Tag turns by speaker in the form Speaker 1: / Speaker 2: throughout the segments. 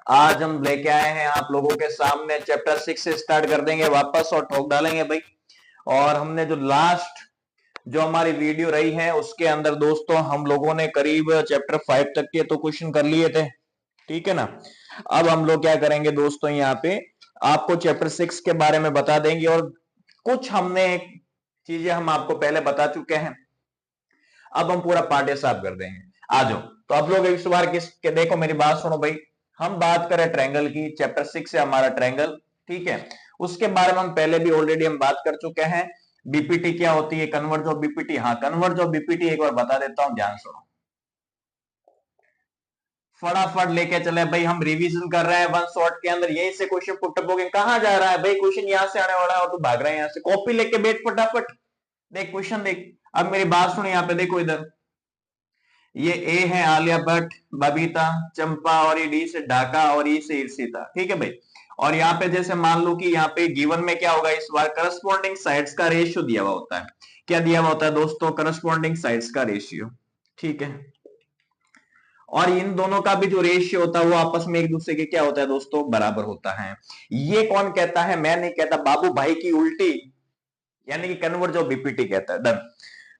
Speaker 1: आज हम लेके आए हैं आप लोगों के सामने चैप्टर 6 से स्टार्ट कर देंगे वापस और ठोक डालेंगे भाई। और हमने जो लास्ट जो हमारी वीडियो रही है उसके अंदर दोस्तों हम लोगों ने करीब चैप्टर 5 तक के तो क्वेश्चन कर लिए थे, ठीक है ना। अब हम लोग क्या करेंगे दोस्तों, यहाँ पे आपको चैप्टर 6 के बारे में बता देंगे और कुछ हमने चीजें हम आपको पहले बता चुके हैं। अब हम पूरा पार्ट साफ कर देंगे। आ जाओ तो आप लोग इस बार किस के देखो, मेरी बात सुनो भाई। हम बात करें ट्रायंगल की, चैप्टर 6 से हमारा ट्रायंगल, ठीक है। उसके बारे में हम पहले भी ऑलरेडी हम बात कर चुके हैं। बीपीटी क्या होती है, कन्वर्ज ऑफ बीपीटी। हाँ, कन्वर्ज ऑफ बीपीटी एक बार बता देता हूं, ध्यान सुनो, फटाफट लेके चले भाई। हम रिवीजन कर रहे हैं वन शॉट के अंदर, यही से क्वेश्चन पुट अप कहां जा रहा है भाई, क्वेश्चन यहां से आने वाला है और तू भाग रहा है यहां से। कॉपी लेके बैठ फटाफट, देख क्वेश्चन देख। अब मेरी बात सुनो, यहाँ पे देखो इधर, ये ए है आलिया भट्ट, बबीता, चंपा, और ये डी से ढाका, और ई से ईर्षिता, ठीक है भाई। और यहाँ पे जैसे मान लो कि यहाँ पे गिवन में क्या होगा, इस बार करस्पॉन्डिंग साइड्स का रेशियो दिया हुआ होता है। क्या दिया हुआ होता है दोस्तों, करस्पॉन्डिंग साइड्स का रेशियो, ठीक है। और इन दोनों का भी जो रेशियो होता है वो आपस में एक दूसरे के क्या होता है दोस्तों, बराबर होता है। ये कौन कहता है, मैं नहीं कहता, बाबू भाई की उल्टी, यानी कि कन्वर्ज ऑफ बीपीटी कहता है। डन।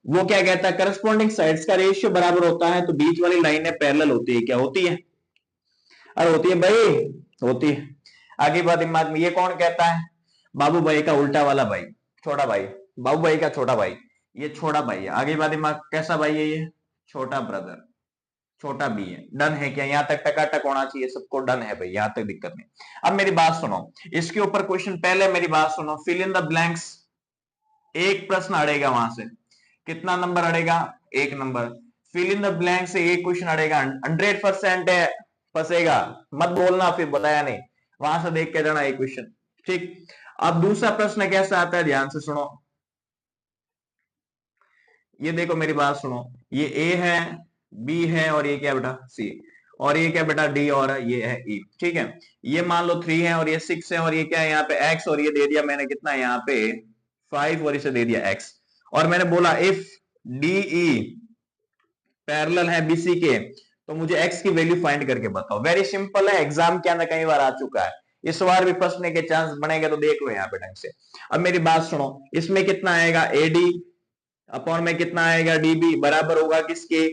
Speaker 1: वो क्या कहता है, करस्पॉन्डिंग साइड्स का रेशियो बराबर होता है तो बीच वाली लाइनें पैरेलल होती है। क्या होती है, अरे होती है भाई, होती है। आगे बात दिमाग में, ये कौन कहता है, बाबू भाई का उल्टा वाला भाई, छोटा भाई, बाबू भाई का छोटा भाई, ये छोटा भाई है। आगे बात दिमाग, कैसा भाई है ये, छोटा ब्रदर, छोटा बी है। डन है क्या, यहां तक टकाटक होना चाहिए सबको, डन है भाई, यहां तक दिक्कत नहीं। अब मेरी बात सुनो, इसके ऊपर क्वेश्चन, पहले मेरी बात सुनो, फिल इन द ब्लैंक्स। एक प्रश्न अड़ेगा वहां से, कितना नंबर अड़ेगा, एक number. Fill in the blank से एक क्वेश्चन अड़ेगा, 100% है, फंसेगा मत बोलना फिर बताया नहीं, वहां से देख के जाना एक क्वेश्चन, ठीक। अब दूसरा प्रश्न कैसा आता है, ध्यान से सुनो। ये देखो मेरी बात सुनो, ये ए है, बी है, और ये क्या बेटा सी, और ये क्या बेटा डी, और ये है ई, ठीक है। ये मान लो 3 है और ये 6 है, और ये क्या है यहाँ पे एक्स, और ये दे दिया मैंने कितना यहाँ पे 5, और इसे दे दिया एक्स। और मैंने बोला इफ डीई पैरेलल है बीसी के तो मुझे एक्स की वैल्यू फाइंड करके बताओ। वेरी सिंपल है, एग्जाम के अंदर कई बार आ चुका है, इस बार भी फंसने के चांस बनेंगे तो देख लो यहाँ पे ढंग से। अब मेरी बात सुनो, इसमें कितना आएगा, एडी अपॉन में कितना आएगा, डीबी, बराबर होगा किसके,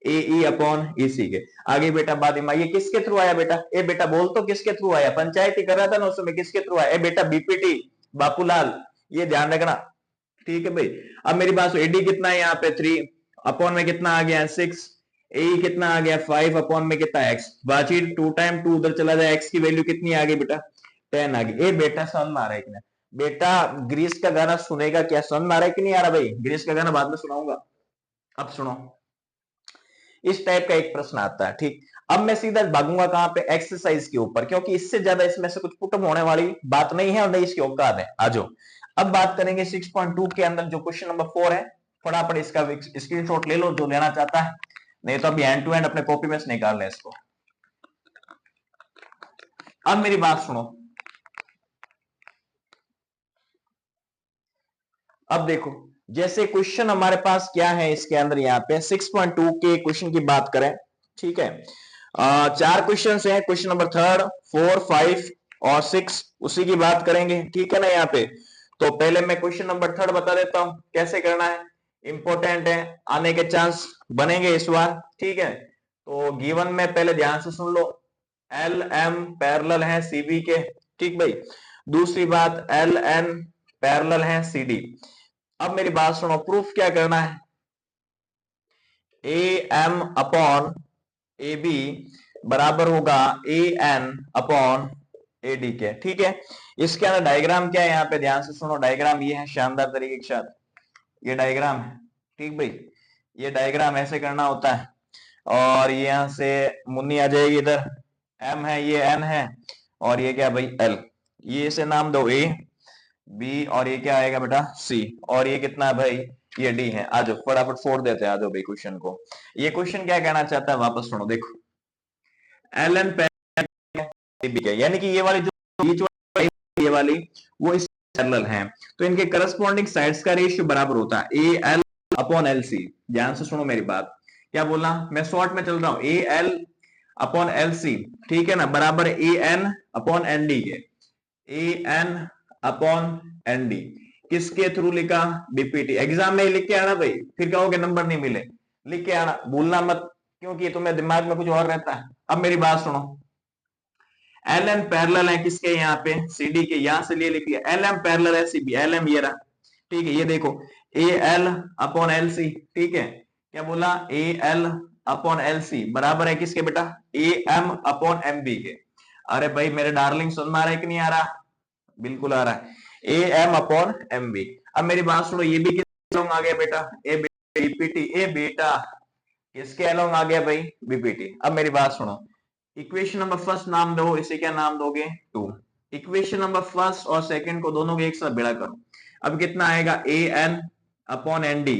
Speaker 1: एई अपॉन ईसी के। आगे बेटा बाद में, ये किसके थ्रू आया बेटा, ए बेटा बोल तो किसके थ्रू आया, पंचायती कर रहा था ना उसमें, किसके थ्रू आया, ए बेटा बीपीटी बापूलाल, ये ध्यान रखना, ठीक है भाई। अब मेरी बात, एडी कितना है यहाँ पे 3, अपॉन में कितना आ गया 6, ए कितना आ गया 5, अपॉन में कितना एक्स, बाची 2 टाइम 2 उधर चला जाए, एक्स की वैल्यू कितनी आ गई बेटा 10 आ गई। ए बेटा समझ में आ रहा है कि नहीं, बेटा ग्रीस का गाना सुनेगा क्या, समझ में आ रहा है कि नहीं आ रहा भाई, ग्रीस का गाना बाद में सुनाऊंगा। अब सुनो, इस टाइप का एक प्रश्न आता है, ठीक। अब मैं सीधा भागूंगा कहां पे, एक्सरसाइज के ऊपर, क्योंकि इससे ज्यादा इसमें से कुछ पुटअप होने वाली बात नहीं है और नहीं इसकी औकात है। आ जाओ अब बात करेंगे 6.2 के अंदर जो क्वेश्चन नंबर 4 है। फटाफट इसका स्क्रीनशॉट ले लो जो लेना चाहता है, नहीं तो अभी हैंड टू हैंड अपने कॉपी में से निकाल लें इसको। अब मेरी बात सुनो, अब देखो जैसे क्वेश्चन हमारे पास क्या है इसके अंदर, यहाँ पे 6.2 के क्वेश्चन की बात करें, ठीक है। 4 क्वेश्चन है, क्वेश्चन नंबर 3, 4, 5 और 6 उसी की बात करेंगे, ठीक है ना। यहाँ पे तो पहले मैं क्वेश्चन नंबर 3 बता देता हूं कैसे करना है, इंपॉर्टेंट है, आने के चांस बनेंगे इस बार, ठीक है। तो गिवन में पहले ध्यान से सुन लो, एल एम पैरेलल है सीबी के, ठीक भाई। दूसरी बात, एल एन पैरेलल है सीडी। अब मेरी बात सुनो, प्रूफ क्या करना है, A M upon A B बराबर होगा A N upon A D के, ठीक है। इसके अंदर डायग्राम क्या है, यहाँ पे ध्यान से सुनो, डायग्राम ये है शानदार तरीके के साथ, ये डायग्राम है, ठीक भाई। ये डायग्राम ऐसे करना होता है, और ये यहां से मुन्नी आ जाएगी इधर, एम है, ये एन है, और ये क्या भाई एल, ये इसे नाम दो ए बी, और ये क्या आएगा बेटा सी, और ये कितना है भाई, ये डी है। आ जाओ फटाफट फोड़ देते हैं, आ जाओ भाई क्वेश्चन को। ये क्वेश्चन क्या कहना चाहता है, वापस सुनो, देखो एल एन यानी कि ये वाली जो बीच वाली, ये वाली वो इस पैरेलल है, तो इनके करस्पॉन्डिंग साइड्स का रेशियो बराबर होता है A L upon L C. ध्यान से सुनो मेरी बात, क्या बोला, मैं शॉर्ट में चल रहा हूं, A L upon L C, ठीक है ना, बराबर A N upon N D के, A N upon N D, किसके थ्रू लिखा, बीपीटी। एग्जाम में लिख के आना भाई, फिर कहोगे नंबर नहीं मिले, लिख के आना, भूलना मत, क्योंकि तुम्हें दिमाग में कुछ और रहता है। अब मेरी बात सुनो, एल एम पैरेलल है किसके, यहाँ पे सी डी के, यहां से लिए लिख लिया, एल एम पैरेलल है सी बी, एल एम ये रहा, ठीक है, ये देखो A L upon L C, ठीक है, क्या बोला, A L upon L C बराबर है किसके बेटा, A M upon M B के। अरे भाई मेरे डार्लिंग समझ में आ रहा है कि नहीं आ रहा, बिल्कुल आ रहा है, A M upon M B. अब मेरी बात सुनो, ये भी किसके अलोंग आ गया बेटा, ए बीपीटी, ए बेटा किसके अलोंग आ गया भाई, बीपीटी। अब मेरी बात सुनो, इक्वेशन नंबर फर्स्ट नाम दो, इसे क्या नाम दोगे, टू। इक्वेशन नंबर फर्स्ट और सेकंड को दोनों को एक साथ बेड़ा करो, अब कितना आएगा, ए एन अपॉन एन डी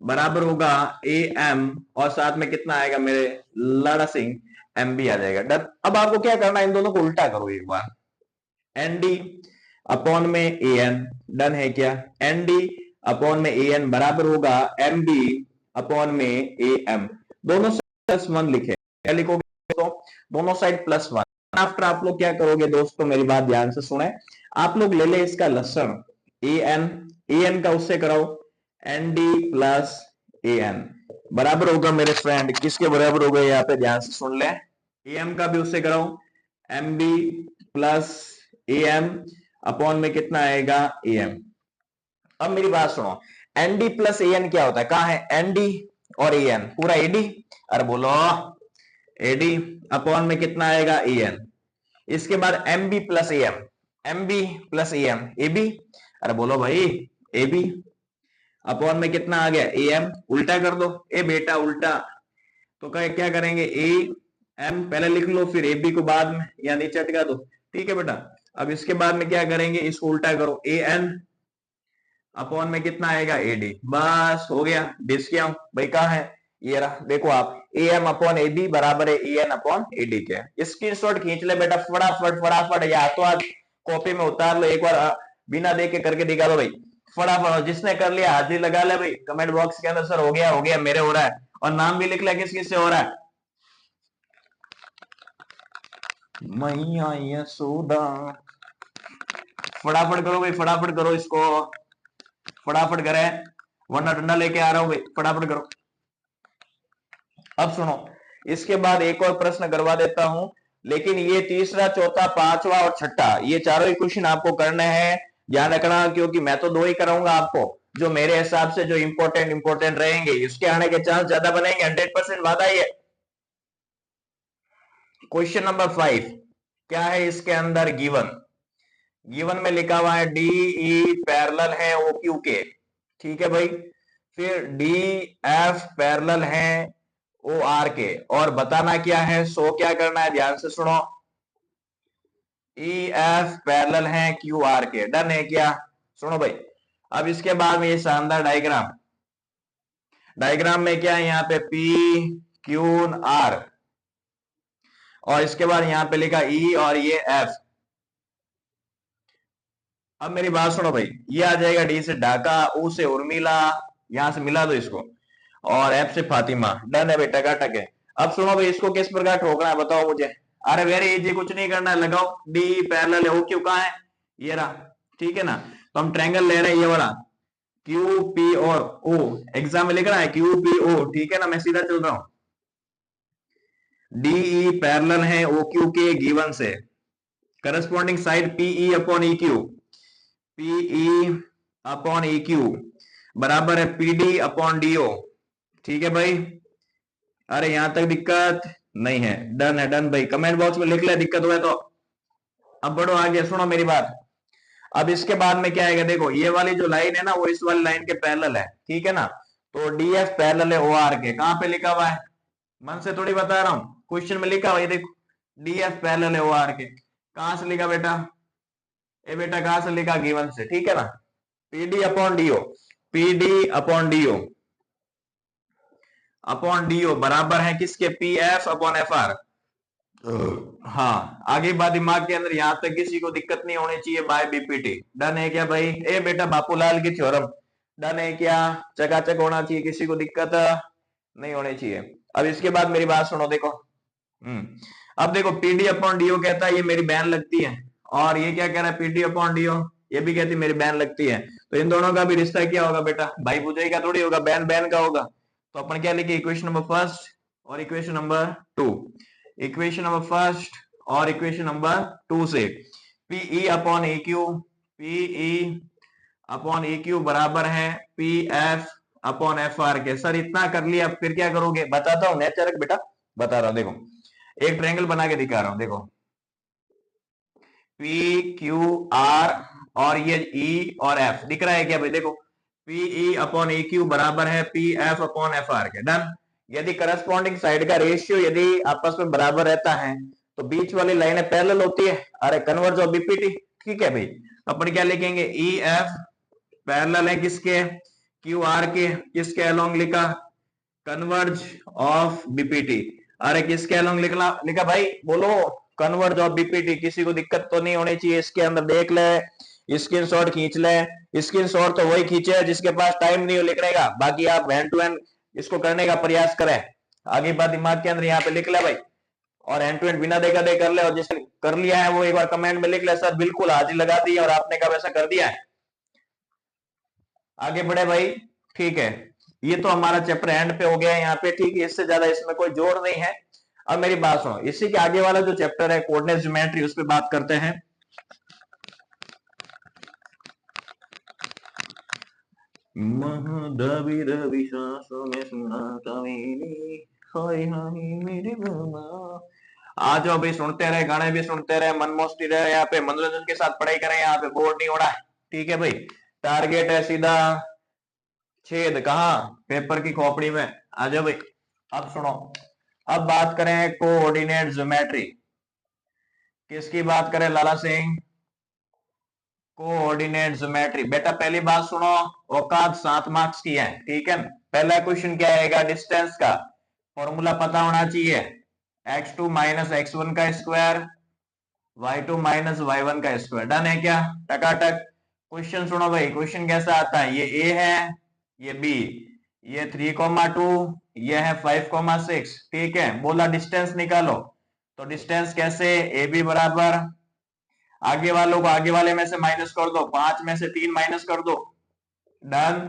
Speaker 1: बराबर होगा ए एम, और साथ में कितना आएगा मेरे लाड़ा सिंह, एम बी आ जाएगा, डन। अब आपको क्या करना है, इन दोनों को उल्टा करो एक बार, एन डी अपॉन में ए एन, डन है क्या, एन डी अपॉन में ए एन बराबर होगा एम बी अपॉन में ए एम, दोनों प्लस वन लिखे, क्या लिखोगे तो दोनों साइड प्लस वन। आफ्टर आप लोग क्या करोगे दोस्तों, मेरी बात ध्यान से सुने, आप लोग ले ले इसका लसन, ए एन का उससे कराओ, N D plus A N बराबर होगा मेरे फ्रेंड, किसके बराबर होगा, यहाँ पे ध्यान से सुन ले, ए एम का भी उससे कराओ, M B plus A M upon में कितना आएगा, ए एम। अब मेरी बात सुनो, N D plus A N क्या होता है, कहां है एन डी और ए एन, पूरा एडी, अरे बोलो एडी अपॉन में कितना आएगा, ए एन, इसके बाद M B plus A M, M B plus A M, A B, अरे बोलो भाई ए बी अपॉन में कितना आ गया, ए एम, उल्टा कर दो, ए बेटा उल्टा, तो क्या करेंगे, ए एम पहले लिख लो, फिर ए बी को बाद में या नीचे अटका दो, ठीक है बेटा। अब इसके बाद में क्या करेंगे, इसको उल्टा करो, ए एन अपॉन में कितना आएगा, ए डी, बस हो गया, दिस क्या भाई, कहा है, ये रहा, देखो आप, A M upon A B बराबर है A N upon A D के। स्क्रीनशॉट खींच ले बेटा फटाफट फटाफट, या तो आज कॉपी में उतार लो, एक बार बिना देख के करके दिखा दो भाई फटाफट, जिसने कर लिया हाजिरी लगा ले भाई कमेंट बॉक्स के अंदर, सर हो गया मेरे हो रहा है, और नाम भी लिख ले किस किस से हो रहा है, मैया यशोदा, फटाफट करो भाई, फटाफट करो इसको, फटाफट करे, वरना डंडा लेके आ रहा हूं भाई, फटाफट करो। अब सुनो, इसके बाद एक और प्रश्न करवा देता हूं, लेकिन ये तीसरा चौथा पांचवा और छठा ये चारों ही क्वेश्चन आपको करने हैं, ध्यान रखना, क्योंकि मैं तो दो ही कराऊंगा आपको, जो मेरे हिसाब से जो इंपॉर्टेंट रहेंगे, इसके आने के चांस ज्यादा बनेंगे, 100% वादा ही है। क्वेश्चन नंबर 5 क्या है इसके अंदर, गिवन में लिखा हुआ है डी ई पैरेलल है ओ क्यू के, ठीक है भाई, फिर डी एफ पैरेलल है ओ आर के, और बताना क्या है, सो क्या करना है, ध्यान से सुनो, ई एफ पैरेलल है क्यू आर के, डन है क्या, सुनो भाई। अब इसके बाद में ये शानदार डायग्राम में क्या है, यहाँ पे पी क्यू आर, और इसके बाद यहाँ पे लिखा ई और ये एफ। अब मेरी बात सुनो भाई, ये आ जाएगा डी से ढाका, ओ से उर्मिला, यहां से मिला दो इसको, और एफ से फातिमा, डन है बेटा, टक है। अब सुनो भाई, इसको किस प्रकार ठोकना है बताओ मुझे, अरे वेरी इजी, कुछ नहीं करना है, लगाओ, डी पैरेलल है ओ क्यू कहां है, ये रहा, ठीक है ना, तो हम ट्रायंगल ले रहे हैं ये वाला, क्यू पी और ओ, एग्जाम में लिख रहा है क्यू पी ओ, ठीक है ना, मैं सीधा चल रहा हूं, डी पैरेलल है ओ क्यू के गिवन से, corresponding side PE upon E Q, PE upon E Q बराबर है पीडी अपॉन डीओ, ठीक है भाई, अरे यहां तक दिक्कत नहीं है, डन है, डन भाई, कमेंट बॉक्स में लिख ले दिक्कत हुआ तो। अब बढ़ो आगे, सुनो मेरी बात, अब इसके बाद में क्या आएगा, देखो ये वाली जो लाइन है ना, वो इस वाली लाइन के पैरेलल है, ठीक है ना, तो डी एफ पैरेलल है ओ आर के, कहां पे लिखा हुआ है, मन से थोड़ी बता रहा हूं, क्वेश्चन में लिखा हुआ है, देखो डी एफ पैरेलल है ओ आर के, कहां से लिखा बेटा, ए बेटा कहां से लिखा, गिवन से, ठीक है ना, PD upon DO, PD upon DO बराबर है किसके, P F upon F R. हाँ आगे बात दिमाग के अंदर, यहां तक किसी को दिक्कत नहीं होनी चाहिए, बाय बीपीटी, डन है क्या भाई, ए बेटा बापूलाल की थ्योरम, डन है क्या, चकाचक होना चाहिए, किसी को दिक्कत नहीं होनी चाहिए। अब इसके बाद मेरी बात सुनो, देखो अब देखो पीडी अपॉन डीओ कहता है ये मेरी बहन लगती है, और ये क्या कह रहा है पीडी अपॉन डीओ, ये भी कहती है मेरी बहन लगती है। तो इन दोनों का भी रिश्ता क्या होगा बेटा, भाई भुजाई का थोड़ी होगा, बहन बहन का होगा। तो अपन क्या लिखे, इक्वेशन नंबर फर्स्ट और equation number two, equation number first और इक्वेशन नंबर टू से पीई अपॉन ए क्यू, पीई अपॉन ए क्यू बराबर है P F upon F are के। सर इतना कर लिया, फिर क्या करोगे बताता हूं, नेचर बेटा बता रहा हूं। देखो एक ट्रायंगल बना के दिखा रहा हूं, देखो पी क्यू आर और ये ई और एफ दिख रहा है क्या भाई, देखो पीई अपॉन ए क्यू बराबर है P F upon F are के। डन। यदि करस्पॉन्डिंग साइड का रेशियो यदि आपस में बराबर रहता है तो बीच वाली लाइनें पैरेलल होती है, अरे कन्वर्ज ऑफ बीपीटी। ठीक है भाई, अपन क्या लिखेंगे, ई एफ पैरेलल है किसके, क्यू आर के, किसके अलोंग लिखा, कन्वर्ज ऑफ बीपीटी। अरे किसके अलोंग लिखा लिखा भाई, बोलो कन्वर्ज ऑफ बीपीटी। किसी को दिक्कत तो नहीं होनी चाहिए, इसके अंदर देख ले, स्क्रीनशॉट खींच ले। स्क्रीनशॉट तो वही खींचे जिसके पास टाइम नहीं हो लिखने का, बाकी आप हैंड टू हैंड इसको करने का प्रयास करें। आगे बात दिमाग के अंदर यहाँ पे लिख ले भाई, और हैंड टू हैंड बिना देखा देख कर ले, और जिसने कर लिया है वो एक बार कमेंट में लिख ले, सर बिल्कुल हाजिर लगा दी और आपने कब ऐसा कर दिया है। आगे बढ़े भाई, ठीक है, ये तो हमारा चैप्टर एंड पे हो गया है यहाँ पे, ठीक है, इससे ज्यादा इसमें कोई जोड़ नहीं है। अब मेरी बात सुनो, इसी के आगे वाला जो चैप्टर है कोऑर्डिनेट ज्योमेट्री, उस पर बात करते हैं। रवि रवि सांसों में सुना कवीनी, हाय हाय मेरे मामा। आ जाओ भाई, सुनते रहे, गाने भी सुनते रहे, मन मस्ती रहे, यहाँ पे मनोरंजन के साथ पढ़ाई करें, यहाँ पे बोर्ड नहीं हो रहा है। ठीक है भाई, टारगेट है सीधा छेद कहा, पेपर की खोपड़ी में। आ जाओ भाई, अब सुनो, अब बात करें कोऑर्डिनेट ज्योमेट्री। किसकी बात करें लाला सिंह, कोऑर्डिनेट ज्योमेट्री। बेटा पहली बात सुनो, औकात 7 मार्क्स की है, ठीक है। पहला क्वेश्चन क्या आएगा, डिस्टेंस का फॉर्मूला पता होना चाहिए, x2 माइनस x1 का स्क्वायर, y2 माइनस y1 का स्क्वायर। डन है क्या, टकाटक। क्वेश्चन सुनो भाई, क्वेश्चन कैसा आता है, ये a है, ये b, ये 3,2, ये है 5,6। ठीक है, बोला डिस्टेंस निकालो, तो डिस्टेंस कैसे, ए बी बराबर, आगे वालों को आगे वाले में से माइनस कर दो, 5 में से 3 माइनस कर दो, डन,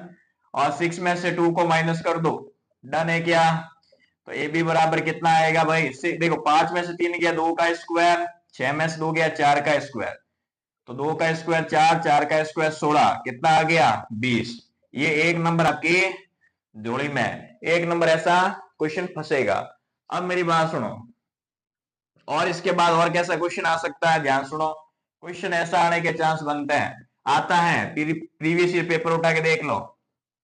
Speaker 1: और 6 में से 2 को माइनस कर दो। डन है क्या, तो ए बी बराबर कितना आएगा भाई, देखो 5 में से 3 गया 2 का स्क्वायर, 6 में से 2 गया 4 का स्क्वायर, तो 2 का स्क्वायर 4, 4 का स्क्वायर 16, कितना आ गया 20। ये एक नंबर आपकी जोड़ी में, एक नंबर ऐसा क्वेश्चन फंसेगा। अब मेरी बात सुनो, और इसके बाद और कैसा क्वेश्चन आ सकता है, ध्यान सुनो। क्वेश्चन ऐसा आने के चांस बनते हैं, आता है, प्रीवियस ईयर पेपर उठा के देख लो,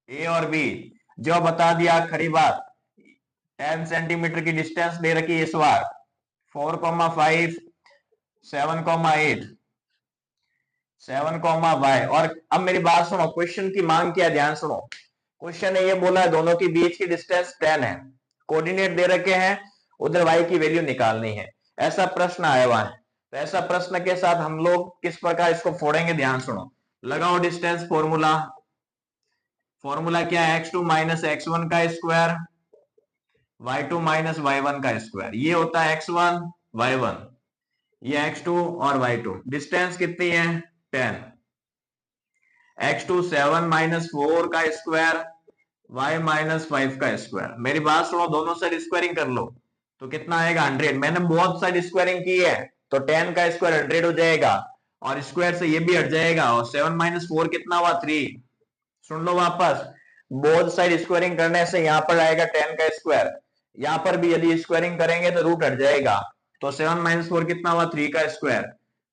Speaker 1: ए और बी, जो बता दिया खरी बात, 10 सेंटीमीटर की डिस्टेंस दे रखी है इस बार, 4,5, 7,8, 7,y। और अब मेरी बात सुनो, क्वेश्चन की मांग क्या, ध्यान सुनो। क्वेश्चन ने ये बोला है दोनों के बीच की डिस्टेंस 10 है, कोऑर्डिनेट दे रखे हैं, उधर y की वैल्यू निकालनी है, ऐसा प्रश्न आया हुआ है। तो ऐसा प्रश्न के साथ हम लोग किस प्रकार इसको फोड़ेंगे, ध्यान सुनो। लगाओ डिस्टेंस फॉर्मूला, फॉर्मूला क्या है, x2 माइनस x1 का स्क्वायर, y2 माइनस y1 का स्क्वायर, ये होता है x1 y1, ये x2 और y2। डिस्टेंस कितनी है 10, x2 7 माइनस 4 का स्क्वायर, y माइनस 5 का स्क्वायर। मेरी बात सुनो, दोनों साइड स्क्वायरिंग कर लो तो कितना आएगा 100। मैंने बहुत साइड स्क्वायरिंग की है, तो 10 का स्क्वायर 100 हो जाएगा, और स्क्वायर से ये भी हट जाएगा, और 7 माइनस 4 कितना हुआ 3। सुन लो वापस, बोथ साइड स्क्वायरिंग करने से यहाँ पर आएगा 10 का स्क्वायर, यहाँ पर भी यदि स्क्वायरिंग करेंगे तो रूट हट जाएगा, तो 7 माइनस 4 कितना हुआ 3 का स्क्वायर,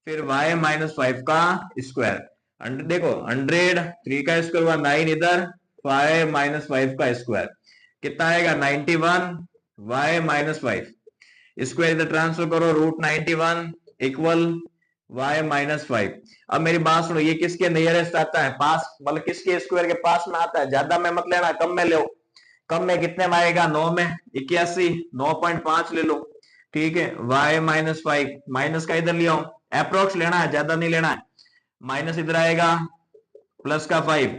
Speaker 1: फिर y माइनस 5 का स्क्वायर। देखो 100, 3 का स्क्वायर हुआ 9 इधर, 5 माइनस 5 का स्क्वायर कितना आएगा 91, y माइनस 5 स्क्वायर इधर ट्रांसफर करो, रूट 91 इक्वल y माइनस 5। अब मेरी बात सुनो, ये किसके नियरेस्ट आता है, पास, मतलब किसके स्क्वायर के पास में आता है, ज्यादा में मत लेना, कम में लो। कम में कितने में आएगा, 9 में 81, 9.5 ले लो। ठीक है, y माइनस 5, माइनस का इधर लिया, अप्रोक्स लेना है, ज्यादा नहीं लेना है, माइनस इधर आएगा, प्लस का 5,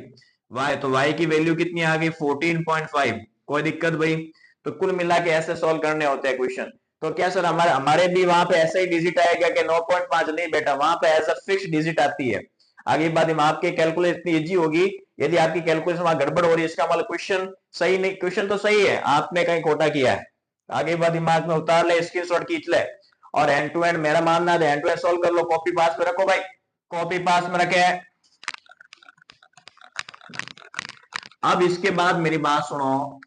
Speaker 1: y, तो y की वैल्यू कितनी आ गई 14.5। कोई दिक्कत भाई, तो कुल मिला के ऐसे सॉल्व करने होते हैं क्वेश्चन। तो क्या सर हमारे हमारे भी वहां पे ऐसा ही डिजिट आएगा कि 9.5? नहीं बेटा, वहां पे एज अ फिक्स डिजिट आती है। आगे बात आपकी कैलकुलेशन इतनी इजी होगी, यदि आपकी कैलकुलेशन वहां गड़बड़ हो रही है इसका मतलब क्वेश्चन सही नहीं, क्वेश्चन तो सही है, आपने कहीं खोटा किया है। आगे बात दिमाग में उतार ले, स्क्रीनशॉट खींच ले, और एंड टू एंड मेरा मानना है एंड टू एंड सोल्व कर लो। कॉपी पास में रखो भाई, कॉपी पास में रखे। अब इसके बाद मेरी बात सुनो,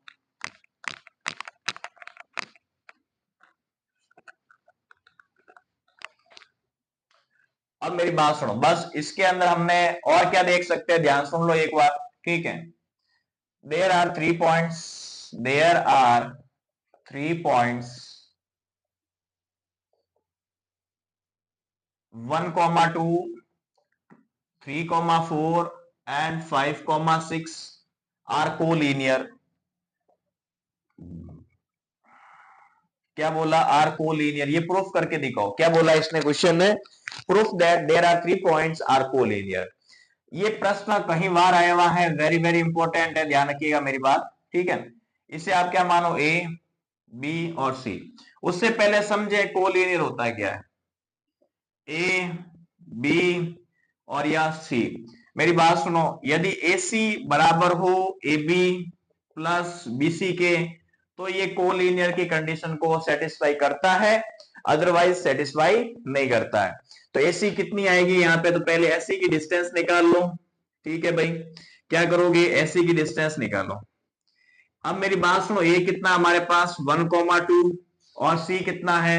Speaker 1: अब मेरी बात सुनो, बस इसके अंदर हमने और क्या देख सकते हैं, ध्यान सुन लो एक बार, ठीक है। There are 3 points, there are 3 points 1,2, 3,4 and 5,6 are collinear. क्या बोला? Are collinear. ये प्रूफ करके दिखाओ, क्या बोला इसने क्वेश्चन में? Proof that there are 3 points are collinear. ये प्रश्न कहीं बार आया हुआ है, वेरी वेरी इंपॉर्टेंट है, ध्यान रखिएगा मेरी बात, ठीक है। इसे आप क्या मानो, ए बी और सी। उससे पहले समझे कोलिनियर होता है क्या है, ए बी और या सी। मेरी बात सुनो, यदि ए सी बराबर हो A B plus B C के, तो ये कोलिनियर की कंडीशन को सेटिस्फाई करता है, अदरवाइज सेटिस्फाई नहीं करता है। तो एसी कितनी आएगी यहाँ पे? तो पहले एसी की डिस्टेंस निकाल लो, ठीक है भाई। क्या करोगे? एसी की डिस्टेंस निकालो। अब मेरी बात सुनो, ए कितना हमारे पास 1,2 और सी कितना है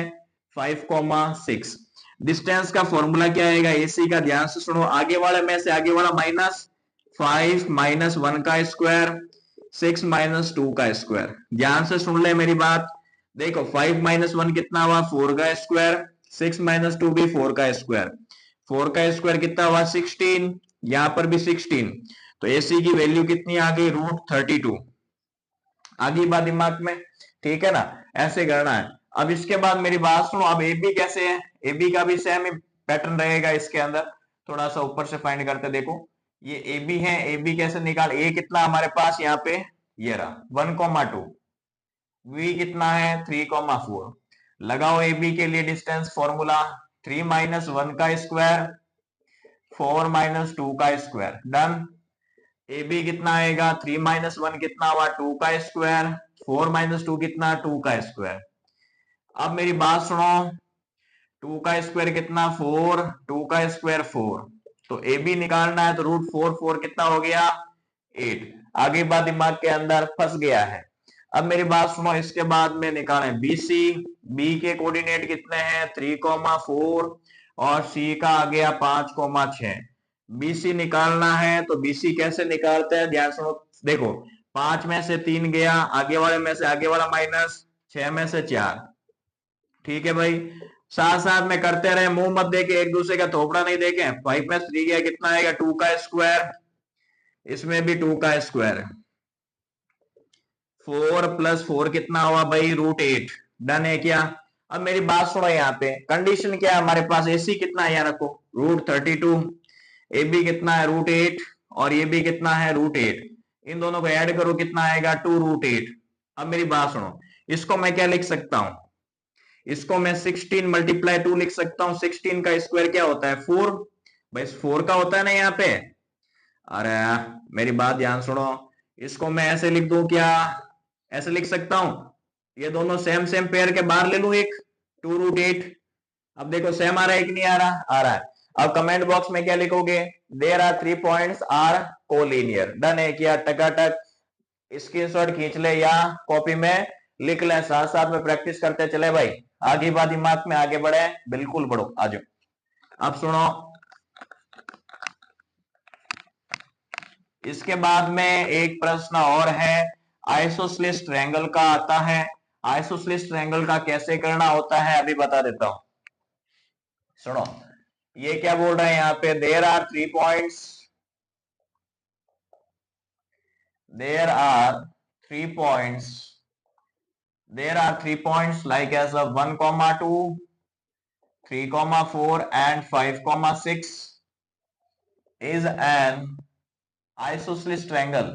Speaker 1: 5,6। डिस्टेंस का फॉर्मूला क्या आएगा एसी का? ध्यान से सुनो, आगे वाले में से आगे वाला माइनस 5 माइनस 1 का स्क्वायर 6 माइनस 2 का स्क्वायर। ध्यान से सुन ले मेरी बात, देखो 5 माइनस 1 कितना हुआ 4 का स्क्वायर, 6 माइनस 2 भी 4 का स्क्वायर, 4 का स्क्वायर कितना हुआ 16, यहां पर भी 16। तो एसी की वैल्यू कितनी आ गई √32। आगे बात दिमाग में, ठीक है ना, ऐसे करना है। अब इसके बाद मेरी बात सुनो, अब ए बी कैसे है? ए बी का भी सेम पैटर्न रहेगा इसके अंदर। थोड़ा सा ऊपर से फाइंड करते, देखो ये ए बी है, ए बी कैसे निकाल, ए कितना हमारे पास यहाँ पे, ये रहा 1,2, बी कितना है 3,4। लगाओ ए बी के लिए डिस्टेंस फॉर्मूला, 3 माइनस 1 का स्क्वायर 4 माइनस 2 का स्क्वायर, डन। ए बी कितना आएगा 3 माइनस 1 कितना हुआ 2 का स्क्वायर, 4 माइनस 2 कितना 2 का स्क्वायर। अब मेरी बात सुनो, 2 का स्क्वायर कितना 4, 2 का स्क्वायर 4, तो ए बी निकालना है, तो √4 कितना हो गया 8। आगे बात दिमाग के अंदर फंस गया है। अब मेरी बात सुनो, इसके बाद में निकालें बी सी। बी के कोऑर्डिनेट कितने हैं 3,4 और सी का आ गया 5,6। बीसी निकालना है, तो बीसी कैसे निकालते हैं, ध्यान सुनो। देखो 5 में से 3 गया, आगे वाले में से आगे वाला माइनस, 6 में से 4, ठीक है भाई। साथ साथ में करते रहे, मुंह मत देके, एक दूसरे का थोपड़ा नहीं देके। 5 में 3 गया, कितना आएगा 2 का स्क्वायर, इसमें भी 2 का स्क्वायर, 4 प्लस 4 कितना हुआ भाई √8। डन है क्या? अब मेरी बात सुनो, यहाँ पे कंडीशन क्या है हमारे पास, एसी कितना है यहाँ रखो √32, ए बी कितना है √8 और ये भी कितना है √8। इन दोनों को ऐड करो, कितना आएगा 2√8। अब मेरी बात सुनो, इसको मैं क्या लिख सकता हूं, इसको मैं 16 मल्टीप्लाई 2 लिख सकता हूं। 16 का स्क्वायर क्या होता है 4, भाई 4 का होता है ना यहाँ पे। अरे मेरी बात ध्यान सुनो, इसको मैं ऐसे लिख दूं क्या, ऐसे लिख सकता हूं, ये दोनों सेम सेम पेयर के बाहर ले लूं एक, 2√8। अब देखो सेम आ रहा है कि नहीं आ रहा, आ रहा है। अब कमेंट बॉक्स में क्या लिखोगे, there are 3 points are collinear. Done है क्या? टकाटक स्क्रीनशॉट खींच ले या कॉपी में लिख ले, साथ साथ में प्रैक्टिस करते चले भाई। आगे बात दिमाग में आगे बढ़े, बिल्कुल बढ़ो, आ जाओ। अब सुनो, इसके बाद में एक प्रश्न और है, आइसोसेलेस ट्रायंगल का आता है। आइसोसेलेस ट्रायंगल का कैसे करना होता है अभी बता देता हूं, सुनो। ये क्या बोल रहे हैं यहाँ पे, there are 3 points, there are 3 points, there are 3 points like as a 1,2, 3,4 and 5,6 is an isosceles triangle।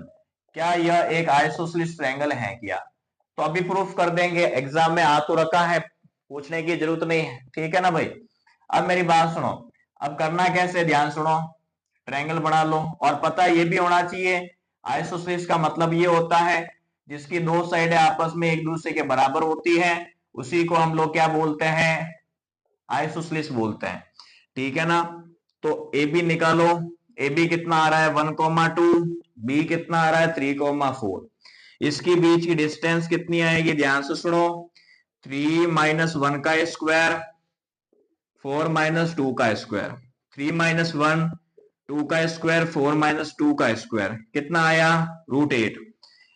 Speaker 1: क्या यह एक आइसोसेलेस ट्रायंगल है क्या? तो अभी प्रूफ कर देंगे, एग्जाम में आ तो रखा है, पूछने की जरूरत नहीं है, ठीक है ना भाई। अब मेरी बात सुनो, अब करना कैसे, ध्यान सुनो। ट्रायंगल बना लो, और पता ये भी होना चाहिए, आइसोसेलेस का मतलब ये होता है जिसकी दो साइडें आपस में एक दूसरे के बराबर होती है, उसी को हम लोग क्या बोलते हैं, आइसोसेलेस बोलते हैं, ठीक है ना। तो ए बी निकालो, ए बी कितना आ रहा है 1,2, बी कितना आ रहा है 3,4। इसकी बीच की डिस्टेंस कितनी आएगी, ध्यान से सुनो, 3 - 1 का स्क्वायर, 4 - 2 का स्क्वायर, 3 - 1 2 का स्क्वायर, 4 - 2 का स्क्वायर, कितना आया √8।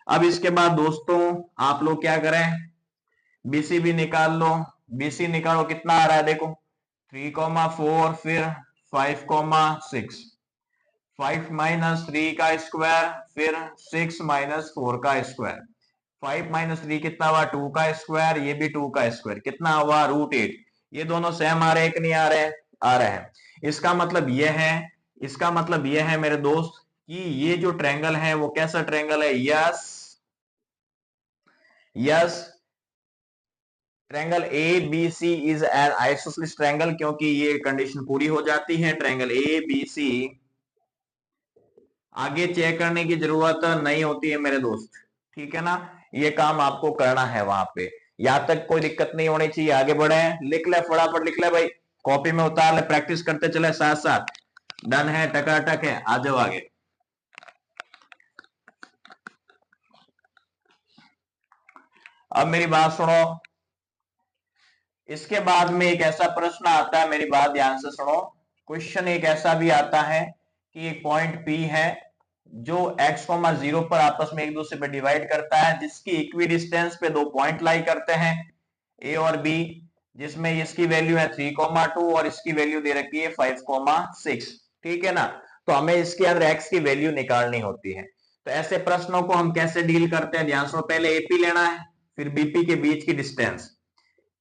Speaker 1: अब इसके बाद दोस्तों आप लोग क्या करें, बीसी भी निकाल लो, बीसी निकालो, कितना आ रहा है देखो, 3,4, फिर 5,6, 5 - 3 का स्क्वायर, फिर 6 - 4 का स्क्वायर, 5 - 3 कितना हुआ 2 का स्क्वायर, ये भी 2 का स्क्वायर, कितना हुआ √8। ये दोनों सेम आ रहे हैं कि नहीं आ रहे हैं, आ रहे हैं। इसका मतलब यह है, इसका मतलब यह है मेरे दोस्त कि ये जो ट्रायंगल है वो कैसा ट्रायंगल है, yes yes, triangle A B C is an isosceles triangle, क्योंकि ये कंडीशन पूरी हो जाती है, ट्रायंगल ए बी सी, आगे चेक करने की जरूरत नहीं होती है मेरे दोस्त, ठीक है ना। ये काम आपको करना है वहां पे, यहां तक कोई दिक्कत नहीं होनी चाहिए। आगे बढ़े, लिख ले फटाफट, लिख ले भाई, कॉपी में उतार ले, प्रैक्टिस करते चले साथ साथ। डन है, टकाटक है, आ जाओ आगे। अब मेरी बात सुनो, इसके बाद में एक ऐसा प्रश्न आता है, मेरी बात ध्यान से सुनो, क्वेश्चन एक ऐसा भी आता है कि एक पॉइंट P है जो x,0 पर आपस में एक दूसरे पर डिवाइड करता है, जिसकी इक्वी डिस्टेंस पे दो पॉइंट लाई करते हैं A और B, जिसमें इसकी वैल्यू है 3,2 और इसकी वैल्यू दे रखी है 5,6, ठीक है ना। तो हमें इसके अंदर x की वैल्यू निकालनी होती है। तो ऐसे प्रश्नों को हम कैसे डील करते हैं, ध्यान सुनो, पहले AP लेना है, फिर BP के बीच की डिस्टेंस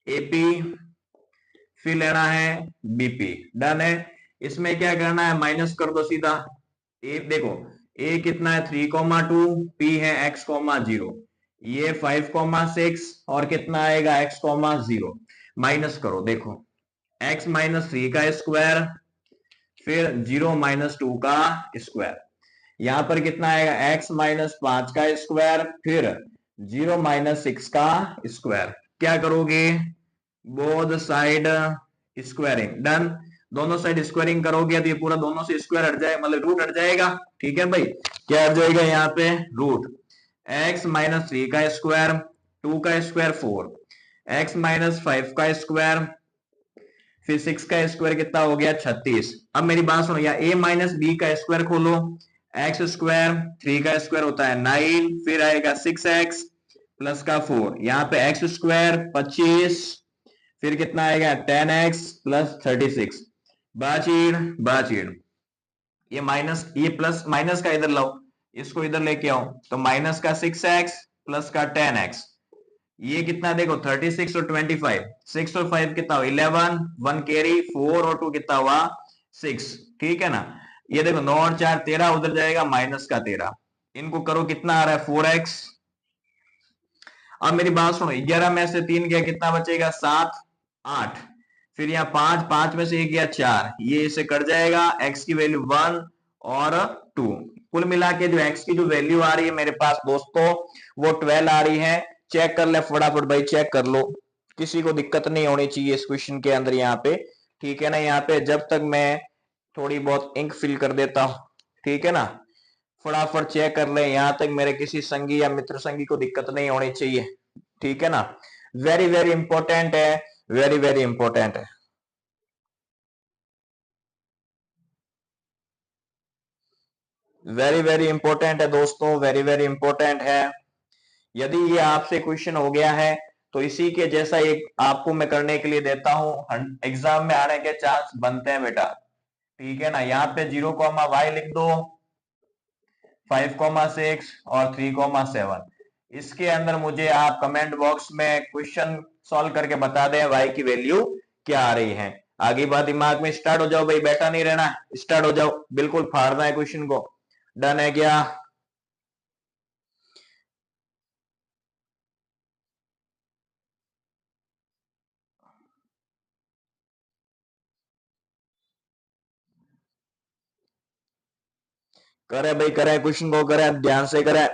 Speaker 1: AP, फिर लेना है BP, डन है। इसमें क्या करना है, माइनस कर दो सीधा, ए देखो, ए कितना है 3,2, P है x,0, ये 5,6 और कितना आएगा x,0, माइनस करो, देखो x-3 का स्क्वायर, फिर 0 - 2 का स्क्वायर, यहां पर कितना आएगा x-5 का स्क्वायर, फिर 0 - 6 का स्क्वायर, क्या करोगे, बोथ साइड स्क्वायरिंग, डन। दोनों साइड स्क्वायरिंग करोगे तो ये पूरा दोनों से स्क्वायर हट जाएगा, मतलब रूट हट जाएगा, ठीक है भाई, क्या हट जाएगा यहाँ पे रूट, x-3 का स्क्वायर, 2 का स्क्वायर 4, x-5 का स्क्वायर, फिर 6 का स्क्वायर कितना हो गया 36। अब मेरी बात सुनो, या a-b का स्क्वायर खोलो, एक्स स्क्वायर 3 का स्क्वायर होता है 9, फिर आएगा 6x प्लस का 4, यहाँ पे एक्स स्क्वायर 25, फिर कितना आएगा 10x प्लस 36, बाचीड़ बाचीड़, ये माइनस, ये प्लस माइनस का इधर लाओ, इसको इधर लेके आओ, तो माइनस का 6x प्लस का 10x, ये कितना देखो 36 और 25, 6 और 5 कितना हुआ 11, 1 कैरी, 4 और 2 कितना हुआ 6, ठीक है ना। ये देखो 9 और 4 13, उधर जाएगा माइनस का 13, इनको करो कितना आ रहा है 4x। अब मेरी बात सुनो, 11 में से 3 गया कितना बचेगा 7 8, फिर यहाँ 5, 5 में से 1 गया 4, ये इसे कट जाएगा, x की वैल्यू 1 और 2, कुल मिला के जो x की जो वैल्यू आ रही है मेरे पास दोस्तों वो 12 आ रही है। चेक कर ले फटाफट भाई, चेक कर लो, किसी को दिक्कत नहीं होनी चाहिए इस क्वेश्चन के अंदर यहाँ पे, ठीक है ना। यहाँ पे जब तक मैं थोड़ी बहुत इंक फिल कर देता हूं, ठीक है ना, फटाफट चेक कर ले, यहां तक मेरे किसी संगी या मित्र संगी को दिक्कत नहीं होनी चाहिए, ठीक है ना। वेरी वेरी इंपॉर्टेंट है, वेरी वेरी इंपॉर्टेंट है, वेरी वेरी इंपॉर्टेंट है दोस्तों, वेरी वेरी इंपॉर्टेंट है। यदि ये आपसे क्वेश्चन हो गया है तो इसी के जैसा एक आपको मैं करने के लिए देता हूं, एग्जाम में आने के चांस बनते हैं बेटा, ठीक है ना। यहाँ पे 0,y लिख दो, 5,6 और 3,7, इसके अंदर मुझे आप कमेंट बॉक्स में क्वेश्चन सॉल्व करके बता दें y की वैल्यू क्या आ रही है। आगे बात दिमाग में स्टार्ट हो जाओ भाई, बैठा नहीं रहना, स्टार्ट हो जाओ, बिल्कुल फाड़ना है क्वेश्चन को, डन है क्या। करे भाई, करे क्वेश्चन को, करे ध्यान से करे।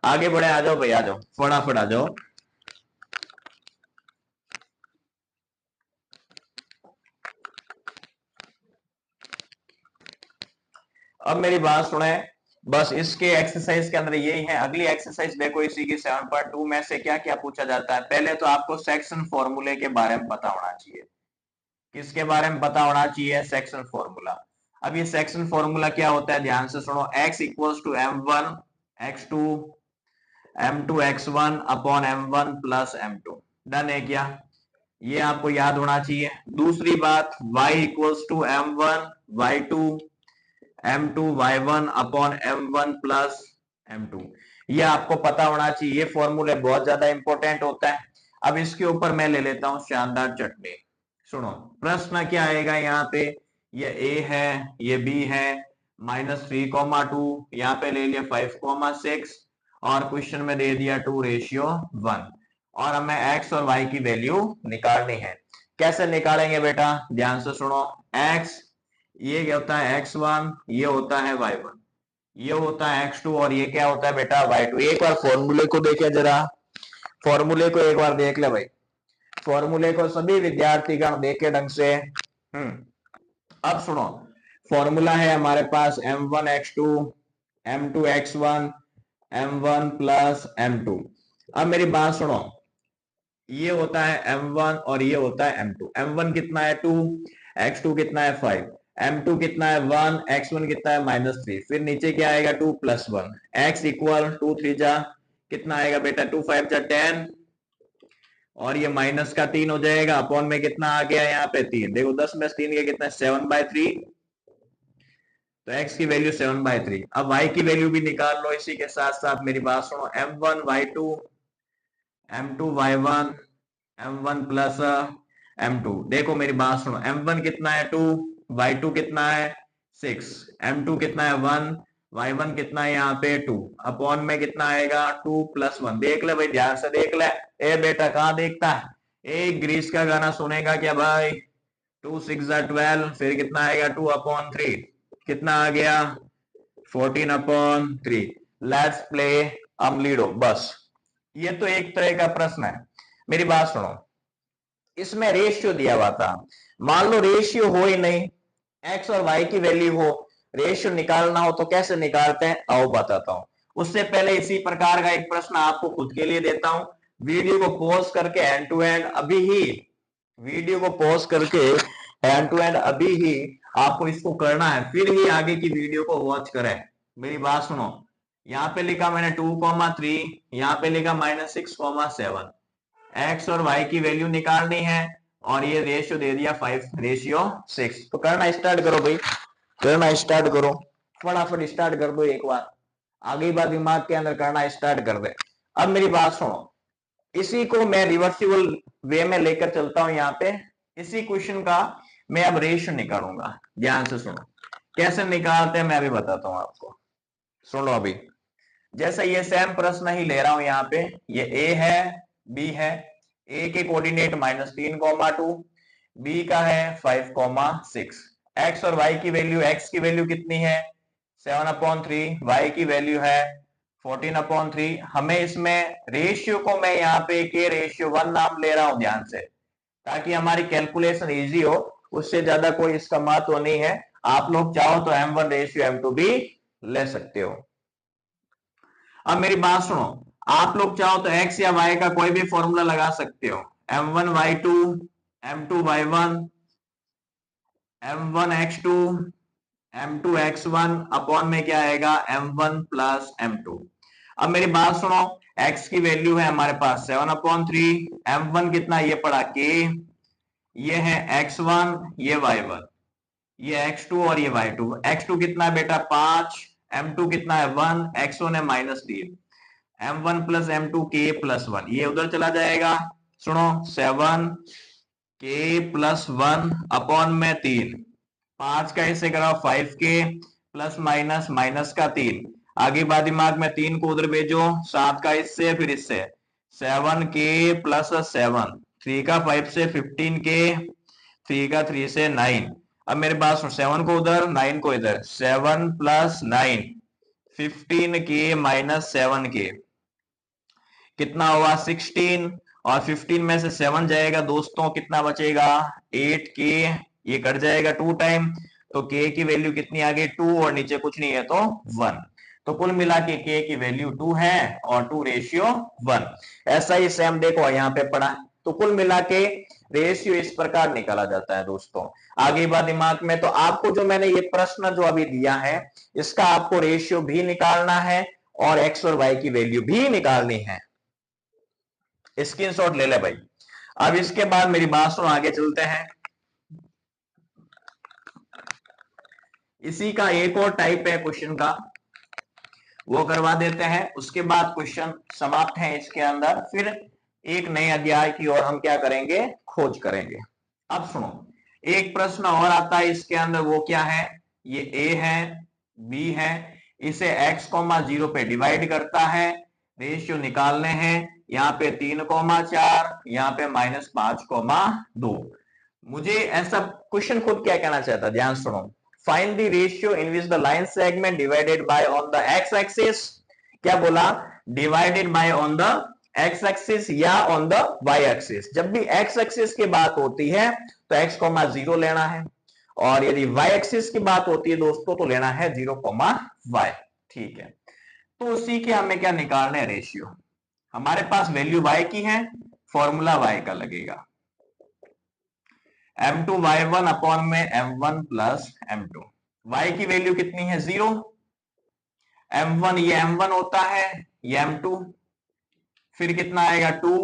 Speaker 1: आगे बढ़े, आ जाओ भाई, आ जाओ फटाफट आ जाओ। अब मेरी बात सुने, बस इसके एक्सरसाइज के अंदर यही है। अगली एक्सरसाइज देखो, इसी की 7.2 में से क्या क्या पूछा जाता है। पहले तो आपको सेक्शन फॉर्मूले के बारे में पता होना चाहिए। किसके बारे में पता होना चाहिए? Section formula. अब ये सेक्शन फॉर्मूला क्या होता है, ध्यान से सुनो। x equals to m1 x2 m2 x1 upon m1 plus m2। Done है क्या? ये आपको याद होना चाहिए। दूसरी बात, y equals to m1 y2 m2 y1 upon m1 plus m2। ये आपको पता होना चाहिए। ये फॉर्मूले बहुत ज्यादा इंपॉर्टेंट होता है। अब इसके ऊपर मैं ले लेता हूं शानदार चटनी। सुनो, प्रश्न क्या आएगा यहाँ पे। ये a है, ये b है, -3,2, यहाँ पे ले लिया 5,6 और क्वेश्चन में दे दिया 2:1 और हमें x और y की वैल्यू निकालनी है। कैसे निकालेंगे बेटा? ध्यान से सुनो। x ये क्या होता है x1, ये होता है y1, ये होता है x2 और ये क्या होता है बेटा y2। एक बार फॉर्मूले को देखे जरा, फॉर्मूले को एक बार देख ले भाई। फॉर्मूले को सभी विद्यार्थीगण देखे ढंग से। अब सुनो, फॉर्मूला है हमारे पास m1 x2 m2 x1 m1 plus m2। अब मेरी बात सुनो, ये होता है m1 और ये होता है m2। m1 कितना है 2, x2 कितना है 5, m2 कितना है 1, x1 कितना है -3। फिर नीचे क्या आएगा 2 + 1, x इक्वल 2 3 जा कितना आएगा बेटा 2 5 जा 10 और ये माइनस का 3 हो जाएगा। अपॉन में कितना आ गया यहाँ पे 3। देखो 10 में 3 के कितना 7/3, तो x की वैल्यू 7/3। अब y की वैल्यू भी निकाल लो इसी के साथ साथ। मेरी बात सुनो, m1 y2 m2 y1 m1 plus m2। देखो मेरी बात सुनो, m1 कितना है 2, y2 कितना है 6, m2 कितना है 1, y1 कितना है यहाँ पे 2। अपॉन में कितना आएगा 2 + 1। देख ले भाई, ध्यान से देख ले। ए बेटा कहाँ देखता है? एक ग्रीस का गाना सुनेगा क्या भाई? 2 6 12, फिर कितना आएगा 2/3, कितना आ गया 14/3। लेट्स प्ले अमलीडो। बस ये तो एक तरह का प्रश्न है। मेरी बात सुनो, इसमें रेशियो दिया हुआ था। मान लो रेशियो हो ही नहीं, एक्स और वाई की वैल्यू हो, रेशियो निकालना हो तो कैसे निकालते हैं आओ बताता हूं। उससे पहले इसी प्रकार का एक प्रश्न आपको खुद के लिए देता हूं। वीडियो को पॉज करके एंड टू एंड अभी ही, वीडियो को पॉज करके एंड टू एंड अभी ही आपको इसको करना है, फिर ही आगे की वीडियो को वॉच करें। मेरी बात सुनो, यहाँ पे लिखा मैंने 2,3, यहाँ पे लिखा -6,7। एक्स और वाई की वैल्यू निकालनी है और ये रेशियो दे दिया 5:6। तो करना स्टार्ट करो भाई, करना स्टार्ट करो, फटाफट स्टार्ट कर दो एक बार। आगे बात दिमाग के अंदर करना स्टार्ट कर दे। अब मेरी बात सुनो, इसी को मैं रिवर्सिबल वे में लेकर चलता हूं। यहाँ पे इसी क्वेश्चन का मैं अब रेशियो निकालूंगा। ध्यान से सुनो, कैसे निकालते हैं मैं अभी बताता हूं आपको। सुनो अभी, जैसे ये सेम प्रश्न ही ले रहा हूं। यहाँ पे ये a है, b है। a के कोऑर्डिनेट -3,2, b का है 5,6। x और y की वैल्यू, x की वैल्यू कितनी है 7/3, y की वैल्यू है 14/3। हमें इसमें रेशियो को मैं यहाँ पे k/1 नाम ले रहा हूं ध्यान से, ताकि हमारी कैलकुलेशन इजी हो। उससे ज्यादा कोई इसका महत्व नहीं है। आप लोग चाहो तो m1:m2 भी ले सकते हो। अब मेरी बात सुनो, आप लोग चाहो तो x या y का कोई भी फॉर्मूला लगा सकते हो। m1 y2 m2y1 m1x2 m2x1 upon में क्या आएगा m1 प्लस m2। अब मेरी बात सुनो, x की वैल्यू है हमारे पास 7/3, m1 कितना ये पड़ा k, ये है x1, ये y1, ये x2 और ये y2। x2 कितना है बेटा 5, m2 कितना है 1, x1 है -3, m1 plus m2 k plus 1, ये उधर चला जाएगा। सुनो 7 k प्लस 1 अपॉन में 3, 5 का इससे कराओ 5k प्लस माइनस माइनस का 3, आगे बाद दिमाग में 3 को उधर भेजो, 7 का इससे फिर इससे 7k प्लस 7, 3 का 5 से 15k, 3 का 3 से 9। अब मेरे पास 7 को उधर 9 को इधर, 7 प्लस 9 15k माइनस 7k कितना होगा 16, और 15 में से 7 जाएगा दोस्तों, कितना बचेगा 8k, ये कट जाएगा 2 टाइम, तो k की वैल्यू कितनी आ गई 2, और नीचे कुछ नहीं है तो 1। तो कुल मिला के k की वैल्यू 2 है और 2:1। ऐसा ही सेम देखो यहाँ पे पड़ा। तो कुल मिला के रेशियो इस प्रकार निकाला जाता है दोस्तों। आगे बात दिमाग में, तो आपको जो मैंने ये प्रश्न जो अभी दिया है इसका आपको रेशियो भी निकालना है और x और y की वैल्यू भी निकालनी है। स्क्रीनशॉट ले ले भाई। अब इसके बाद मेरी बात सुनो, आगे चलते हैं। इसी का एक और टाइप है क्वेश्चन का, वो करवा देते हैं, उसके बाद क्वेश्चन समाप्त है इसके अंदर। फिर एक नए अध्याय की ओर हम क्या करेंगे, खोज करेंगे। अब सुनो, एक प्रश्न और आता है इसके अंदर, वो क्या है, ये a है, b है, इसे x,0 पे डिवाइड करता है, रेशियो निकालने हैं। यहाँ पे 3,4, यहाँ पे -5,2। मुझे ऐसा क्वेश्चन खुद क्या कहना चाहता है, ध्यान सुनो। Find the ratio in which the line segment divided by on the x axis, क्या बोला, divided by on the x axis या ऑन द वाई एक्सिस। जब भी एक्स एक्सिस की बात होती है तो x,0 लेना है, और यदि y एक्सिस की बात होती है दोस्तों तो लेना है 0,y। ठीक है, तो उसी के हमें क्या निकालना है, रेशियो। हमारे पास वैल्यू y की है, फॉर्मूला y का लगेगा m2y1 अपॉन में m1 प्लस m2। y की वैल्यू कितनी है 0, m1 ये m1 होता है, ये m2, फिर कितना आएगा 2,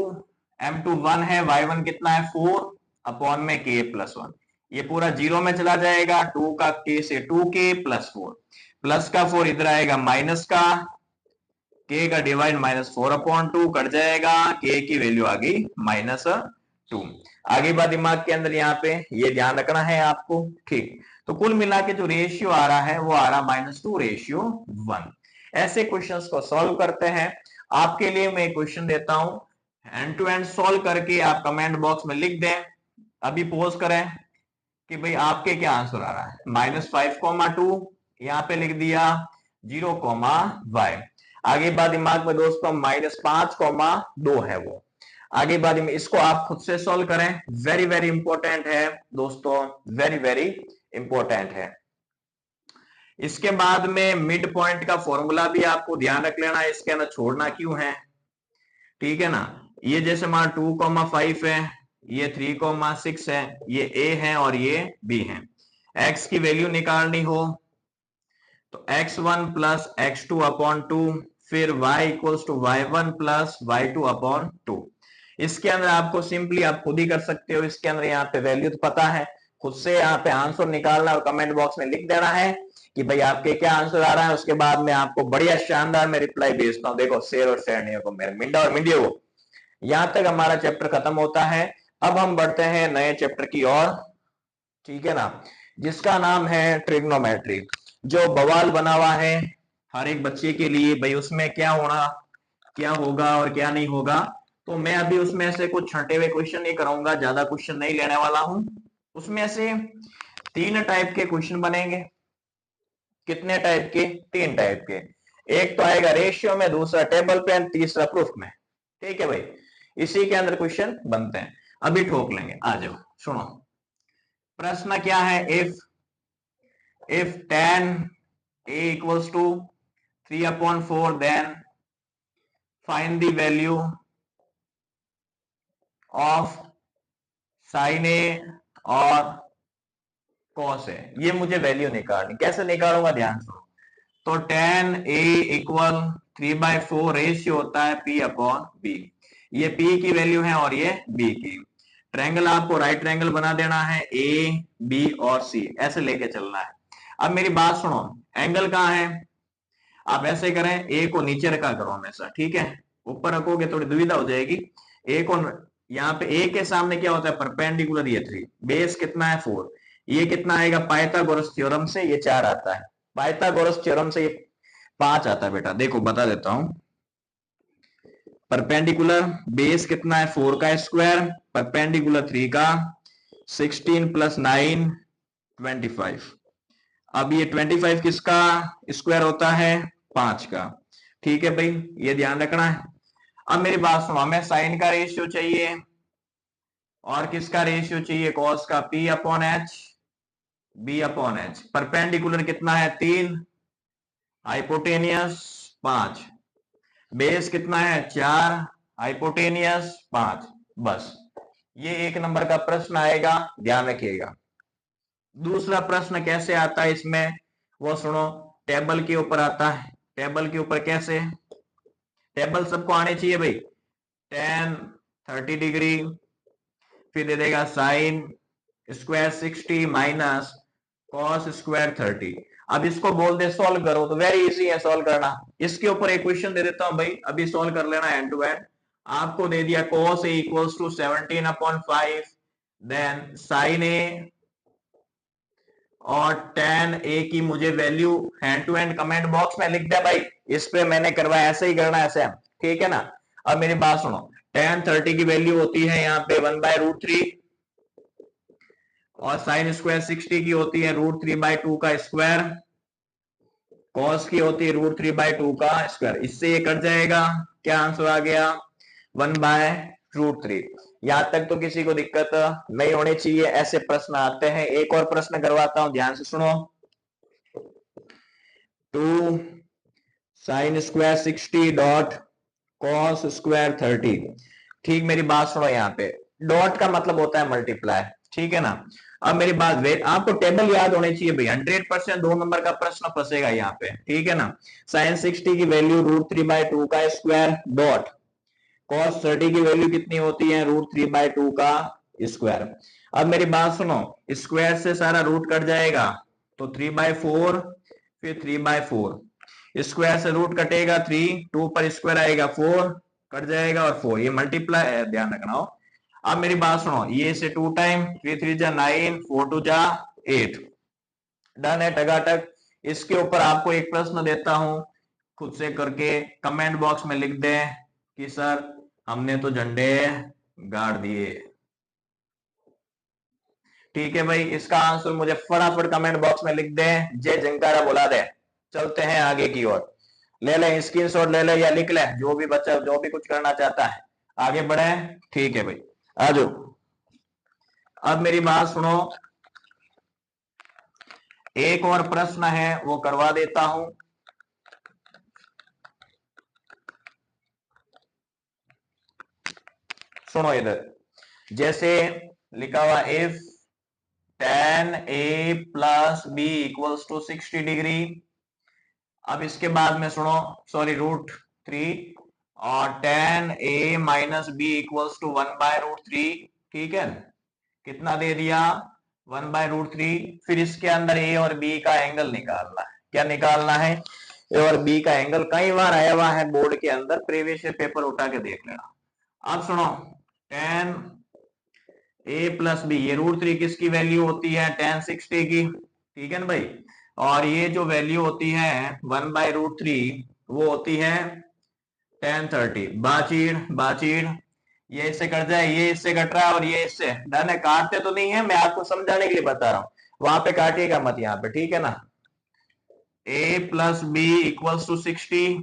Speaker 1: m2 1 है, y1 कितना है 4 अपॉन में k प्लस 1। ये पूरा 0 में चला जाएगा, 2 का k से 2k प्लस 4, प्लस का 4 इधर आएगा, माइनस का k का डिवाइड -4/2 कट जाएगा, k की वैल्यू आ गई -2। आगे बात दिमाग के अंदर यहाँ पे ये ध्यान रखना है आपको। ठीक, तो कुल मिला के जो रेशियो आ रहा है वो आ रहा -2:1। ऐसे क्वेश्चंस को सॉल्व करते हैं। आपके लिए मैं क्वेश्चन देता हूं, एंड टू एंड सॉल्व करके आप कमेंट बॉक्स में लिख दें। अभी पोज करें कि भाई आपके क्या आंसर आ रहा है। -5,2 यहाँ पे लिख दिया, 0,y। आगे बात दिमाग में दोस्तों -5,2 है वो। आगे बाद में इसको आप खुद से सॉल्व करें, वेरी वेरी इंपॉर्टेंट है दोस्तों, वेरी वेरी इंपॉर्टेंट है। इसके बाद में मिड पॉइंट का फॉर्मूला भी आपको ध्यान रख लेना है, इसके अंदर छोड़ना क्यों है, ठीक है ना। ये जैसे मान 2,5 है, ये 3,6 है, ये a है और ये b है। x की वैल्यू निकालनी हो तो x1 प्लस x2 अपॉन 2, फिर y equals to y1 plus y2 upon 2। इसके अंदर आपको सिंपली आप खुद ही कर सकते हो, इसके अंदर यहाँ पे वैल्यू तो पता है, खुद से यहाँ पे आंसर निकालना और कमेंट बॉक्स में लिख देना है कि भाई आपके क्या आंसर आ रहा है। उसके बाद में आपको बढ़िया शानदार में रिप्लाई भेजता हूँ। देखो शेर और शेरनियों को, मेरे मिंडा और मिंडियो को। यहाँ तक हमारा चैप्टर खत्म होता है। अब हम बढ़ते हैं नए चैप्टर की ओर, ठीक है ना, जिसका नाम है ट्रिग्नोमेट्री, जो बवाल बना हुआ है हर एक बच्चे के लिए, भाई उसमें क्या होना, क्या होगा और क्या नहीं होगा। तो मैं अभी उसमें से कुछ छंटे हुए क्वेश्चन नहीं कराऊंगा, ज्यादा क्वेश्चन नहीं लेने वाला हूं। उसमें से 3 टाइप के क्वेश्चन बनेंगे। कितने टाइप के, 3 टाइप के। एक तो आएगा रेशियो में, दूसरा टेबल पे, तीसरा प्रूफ में। ठीक है भाई, इसी के अंदर क्वेश्चन बनते हैं। अभी ठोक लेंगे, आ जाओ सुनो। प्रश्न क्या है, if tan a equals to 3/4 then find the value of sine A और कॉस है, ये मुझे वैल्यू निकालनी। कैसे निकालूंगा ध्यान से। तो tan a इक्वल 3/4 रेशियो होता है p अपॉन b। ये p की वैल्यू है और ये b की। ट्रायंगल आपको राइट ट्रायंगल बना देना है, a b और c ऐसे लेके चलना है। अब मेरी बात सुनो, एंगल कहाँ है। आप ऐसे करें, a को नीचे रखा करो हमेशा, ठीक है। ऊपर रखोगे थोड़ी दुविधा हो जाएगी। a को यहाँ पे a के सामने क्या होता है, परपेंडिकुलर, ये 3, बेस कितना है 4, ये कितना आएगा पाइथागोरस थ्योरम से ये 4 आता है, पाइथागोरस थ्योरम से ये 5 आता है। बेटा देखो बता देता हूं, परपेंडिकुलर बेस कितना है 4 का स्क्वायर, परपेंडिकुलर 3 का 16 + 9 25। अब ये 25 किसका स्क्वायर होता है, 5 का। ठीक है भाई, ये ध्यान रखना है। अब मेरी बात सुनो, हमें साइन का रेशियो चाहिए और किसका रेशियो चाहिए, कॉस का, p upon H, b upon H. Perpendicular कितना है 3, हाइपोटेनियस 5, बेस कितना है 4, हाइपोटेनियस 5। बस ये 1 नंबर का प्रश्न आएगा, ध्यान रखिएगा। दूसरा प्रश्न कैसे आता है इसमें, वो सुनो। टेबल के ऊपर आता है। टेबल के ऊपर कैसे, टेबल सबको आने चाहिए भाई। tan 30 डिग्री, फिर दे देगा sine square 60 minus cos square 30। अब इसको बोल दे सॉल्व करो, तो वेरी इजी है सॉल्व करना। इसके ऊपर एक क्वेश्चन दे देता हूं भाई, अभी सॉल्व कर लेना एंड टू एंड। आपको दे दिया cos a equals to 17/5, then sine a और tan a की मुझे value hand to hand comment box में लिख दे भाई। इस पे मैंने करवाया, ऐसे ही करना है सेम, ठीक है ना। अब मेरी बात सुनो, tan 30 की वैल्यू होती है यहाँ पे 1/√3 और साइन स्क्वायर 60 की होती है √3/2 का स्क्वायर, कॉस की होती है √3/2 का स्क्वायर। इससे ये कट जाएगा, क्या आंसर आ गया 1/√3। यहां तक तो किसी को दिक्कत नहीं होनी चाहिए, ऐसे प्रश्न आते हैं। एक और प्रश्न करवाता हूं, ध्यान से सुनो। 2 sine square 60 dot cos square 30। ठीक, मेरी बात सुनो, यहाँ पे डॉट का मतलब होता है मल्टीप्लाई, ठीक है ना। अब मेरी बात वेट, आपको टेबल याद होनी चाहिए भाई, 100% 2 नंबर का प्रश्न फंसेगा यहाँ पे, ठीक है ना। साइन 60 की वैल्यू √3/2 का स्क्वायर डॉट cos 30 की वैल्यू कितनी होती है √3/2 का स्क्वायर। अब मेरी बात सुनो, स्क्वायर से सारा रूट कट जाएगा, तो 3/4, फिर 3/4, स्क्वायर से रूट कटेगा 3, 2 पर स्क्वायर आएगा 4, कट जाएगा और 4, ये मल्टीप्लाई है, ध्यान रखना हो। अब मेरी बात सुनो, ये से 2 टाइम, 3 3 जा 9, 4 2 जा 8, डन है टगाटक। इसके ऊपर आपको एक प्रश्न देता हूं, खुद से करके कमेंट बॉक्स में लिख दें कि सर हमने तो झंडे गाड़ दिए। ठीक है भाई, इसका आंसर मुझे फटाफट कमेंट बॉक्स में लिख दें, जय जंकारा बुला दे। चलते हैं आगे की ओर, ले ले स्क्रीनशॉट ले ले या लिख ले, जो भी बच्चा जो भी कुछ करना चाहता है आगे बढ़े। ठीक है भाई, आ जाओ। अब मेरी बात सुनो, एक और प्रश्न है वो करवा देता हूं। सुनो इधर, जैसे लिखा हुआ if tan a plus b equals to 60 degree. अब इसके बाद में सुनो, सॉरी √3, और tan a minus B equals to 1/√3, ठीक है। कितना दे दिया 1/√3। फिर इसके अंदर a और b का एंगल निकालना है। क्या निकालना है, a और b का एंगल। कई बार आया हुआ है बोर्ड के अंदर, प्रीवियस पेपर उठा के देख लेना। अब सुनो, tan a प्लस बी, ये √3 किसकी वैल्यू होती है tan 60 की, ठीक है ना भाई। और ये जो वैल्यू होती है 1/√3 वो होती है tan 30। बाचीड़ बाचीड़, ये इससे कट जाए, ये इससे कट रहा है और ये इससे, डन है। काटते तो नहीं है, मैं आपको समझाने के लिए बता रहा हूं, वहां पे काटिएगा मत यहाँ पे, ठीक है ना। a plus B equals to 60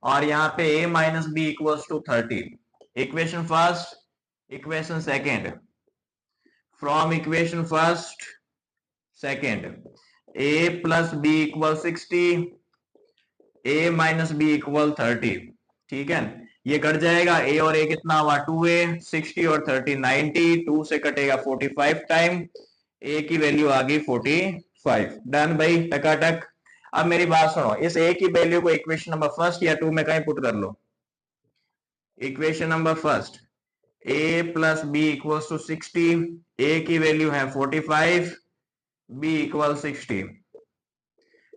Speaker 1: और यहाँ पे a minus B equals to 30। Equation first, equation second, from equation first second, a plus B equal 60, a minus B equal 30, ठीक है। ये कट जाएगा, ए और ए कितना हुआ 2a, 60 और 30 90, 2 से कटेगा 45 टाइम, ए की वैल्यू आ गई 45। डन भाई, टकाटक। अब मेरी बात सुनो, इस ए की वैल्यू को इक्वेशन नंबर फर्स्ट या टू में कहीं पुट कर लो। Equation number first, A plus B equals to 60, A की वैल्यू है 45, बी इक्वल 60,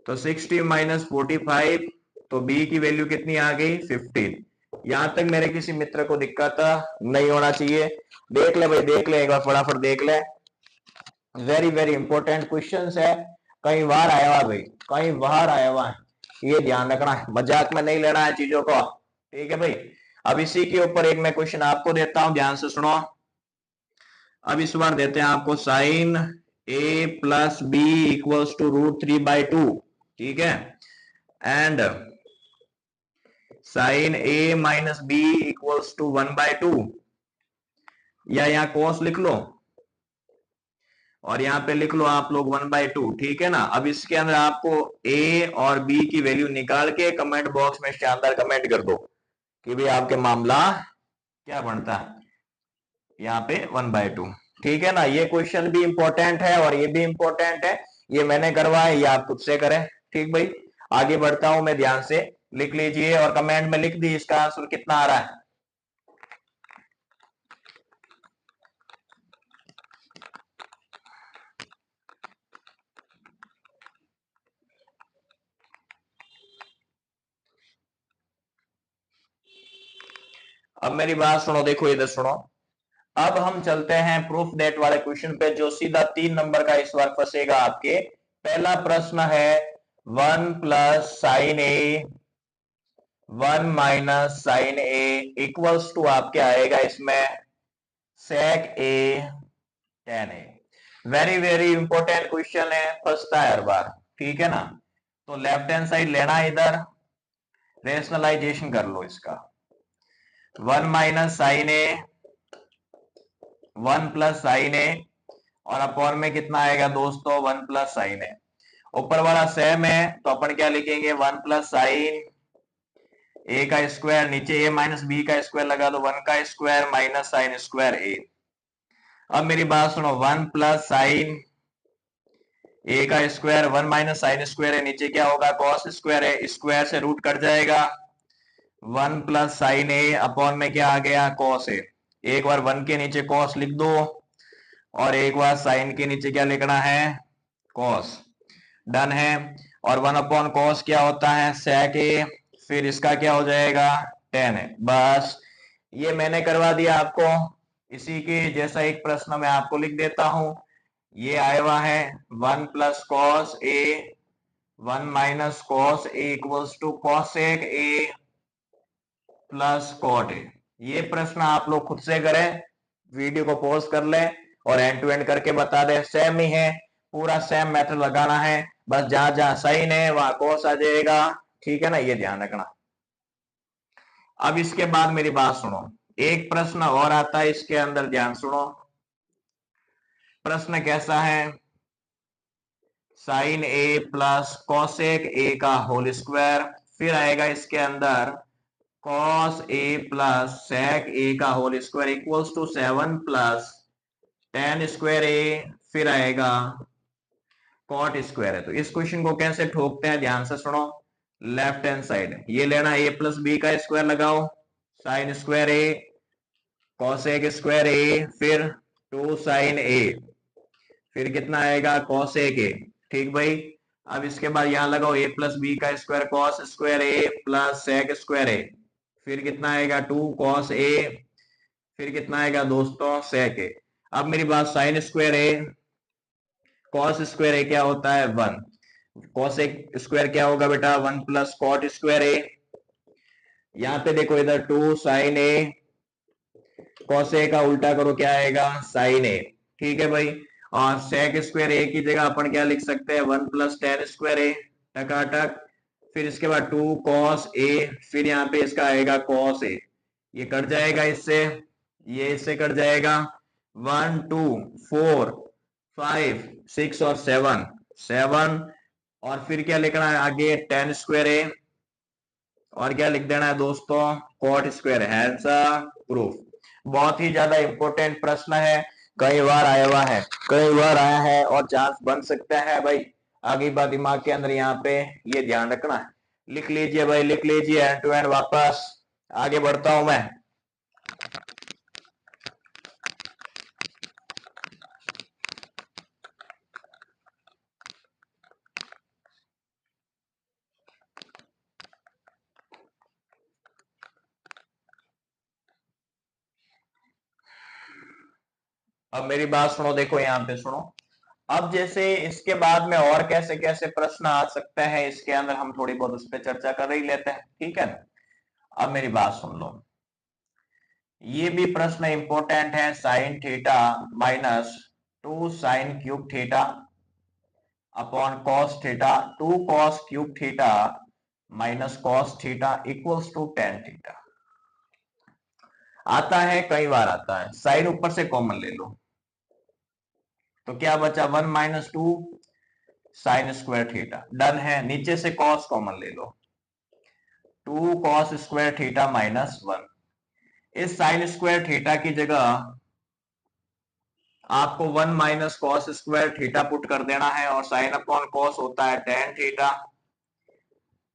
Speaker 1: तो 60 माइनस 45, तो बी की वैल्यू कितनी आ गई 15। यहां तक मेरे किसी मित्र को दिक्कत नहीं होना चाहिए। देख ले भाई, देख ले एक बार, फटाफट देख ले। वेरी वेरी इंपॉर्टेंट क्वेश्चन है, कई बार आया हुआ भाई, कई बार आया हुआ है, ये ध्यान रखना है, मजाक में नहीं लेना है चीजों को, ठीक है भाई। अब इसी के ऊपर एक मैं क्वेश्चन आपको देता हूं, ध्यान से सुनो। अब इस बार देते हैं आपको sine A plus B equals to √3/2, ठीक है, and sine A minus B equals to 1/2, या यहाँ कॉस लिख लो और यहाँ पे लिख लो आप लोग 1/2, ठीक है ना। अब इसके अंदर आपको ए और बी की वैल्यू निकाल के कमेंट बॉक्स में शानदार कमेंट कर दो कि भाई आपके मामला क्या बनता है, यहाँ पे 1/2, ठीक है ना। ये क्वेश्चन भी इंपॉर्टेंट है और ये भी इंपॉर्टेंट है, ये मैंने करवाया, ये आप खुद से करें, ठीक भाई। आगे बढ़ता हूं मैं, ध्यान से लिख लीजिए और कमेंट में लिख दी इसका आंसर कितना आ रहा है। अब मेरी बात सुनो, देखो इधर सुनो। अब हम चलते हैं प्रूफ दैट वाले क्वेश्चन पे, जो सीधा 3 नंबर का इस बार फंसेगा आपके। पहला प्रश्न है 1 plus sine A 1 minus sine A equals to आपके आएगा इसमें sec A tan A. Very very important question है, फंसता है हर बार, ठीक है ना। तो लेफ्ट हैंड साइड लेना, इधर रेशनलाइजेशन कर लो इसका। 1 minus sine A 1 plus sine A, और अपॉन में कितना आएगा दोस्तों 1 प्लस साइन ए। ऊपर वाला सेम है तो अपन क्या लिखेंगे 1 प्लस साइन ए का स्क्वायर, नीचे ए माइनस बी का स्क्वायर लगा दो, 1 का स्क्वायर माइनस साइन स्क्वायर ए। अब मेरी बात सुनो, 1 प्लस साइन ए का स्क्वायर 1 माइनस साइन स्क्वायर है, नीचे क्या होगा कॉस स्क्वायर है, स्क्वायर से रूट कट जाएगा, 1 प्लस साइन ए अपॉन में क्या आ गया कॉस ए। एक बार 1 के नीचे कॉस लिख दो और एक बार साइन के नीचे क्या लिखना है कॉस। डन है। और 1 अपॉन कॉस क्या होता है सेक ए, फिर इसका क्या हो जाएगा टेन है। बस ये मैंने करवा दिया आपको। इसी के जैसा एक प्रश्न मैं आपको लिख देता हूं, ये आया हुआ है 1 plus cos A 1 minus cos A equals to cosec A plus cot A. ये प्रश्न आप लोग खुद से करें, वीडियो को पॉज कर ले और एंड टू एंड करके बता दे, सेम ही है, पूरा सेम मेथड लगाना है, बस जहां जहां साइन है वहां कॉस आ जाएगा, ठीक है ना, ये ध्यान रखना। अब इसके बाद मेरी बात सुनो, एक प्रश्न और आता है इसके अंदर, ध्यान सुनो। प्रश्न कैसा है, sine A plus cosec A का होल स्क्वायर, फिर आएगा इसके अंदर cos A plus sec A का whole square equals to 7 plus ten square A, फिर आएगा कॉट स्क्वायर है। तो इस क्वेश्चन को कैसे ठोकते हैं, ध्यान से सुनो। लेफ्ट हैंड साइड ये लेना, ए प्लस बी का स्क्वायर लगाओ, sign square A cosec square A, फिर 2 साइन ए, फिर कितना आएगा कॉसेक ए, ठीक भाई। अब इसके बाद यहां लगाओ ए प्लस बी का square cos square A plus sec square A, फिर कितना आएगा 2 कॉस ए, फिर कितना आएगा दोस्तों सेक ए। अब मेरी बात, साइन स्क्वायर ए कॉस स्क्वायर ए क्या होता है 1, कॉस स्क्वायर क्या होगा बेटा 1 प्लस कॉट स्क्वायर ए। यहाँ पे देखो इधर 2 साइन ए, कॉस ए का उल्टा करो क्या आएगा साइन ए, ठीक है भाई। और सेक स्क्वायर ए की जगह अपन क्या लिख सकते हैं 1 प्लस टेन स्क्वायर ए, टकाटक। फिर इसके बाद 2 कॉस ए, फिर यहाँ पे इसका आएगा कॉस ए, ये कट जाएगा इससे, ये इससे कट जाएगा, 1 2 4 5 6 और 7 7, और फिर क्या लिखना है आगे टेन स्क्वायर ए, और क्या लिख देना है दोस्तों, cot square has a proof. बहुत ही ज्यादा इंपॉर्टेंट प्रश्न है, कई बार आया हुआ है, कई बार आया है और चांस बन सकता है भाई। आगे बात दिमाग के अंदर यहाँ पे ये ध्यान रखना है। लिख लीजिए भाई, लिख लीजिए एंड टू एंड। वापस आगे बढ़ता हूं मैं। अब मेरी बात सुनो, देखो यहाँ पे सुनो। अब जैसे इसके बाद में और कैसे कैसे प्रश्न आ सकते हैं इसके अंदर, हम थोड़ी बहुत उस पर चर्चा कर ही लेते हैं, ठीक है ना। अब मेरी बात सुन लो, ये भी प्रश्न इंपॉर्टेंट है। Sine theta minus 2 sine cube theta upon cos theta, 2 cos cube theta minus cos theta equals to tan theta. आता है, कई बार आता है। साइन ऊपर से कॉमन ले लो तो क्या बचा, 1 minus 2 sine square theta. Done है। नीचे से कॉस कॉमन ले लो, 2 कॉस स्क्वायर थीटा माइनस 1। इस साइन स्क्वायर थीटा की जगह आपको 1 minus cos square theta put कर देना है, और साइन अपॉन कॉस होता है tan theta.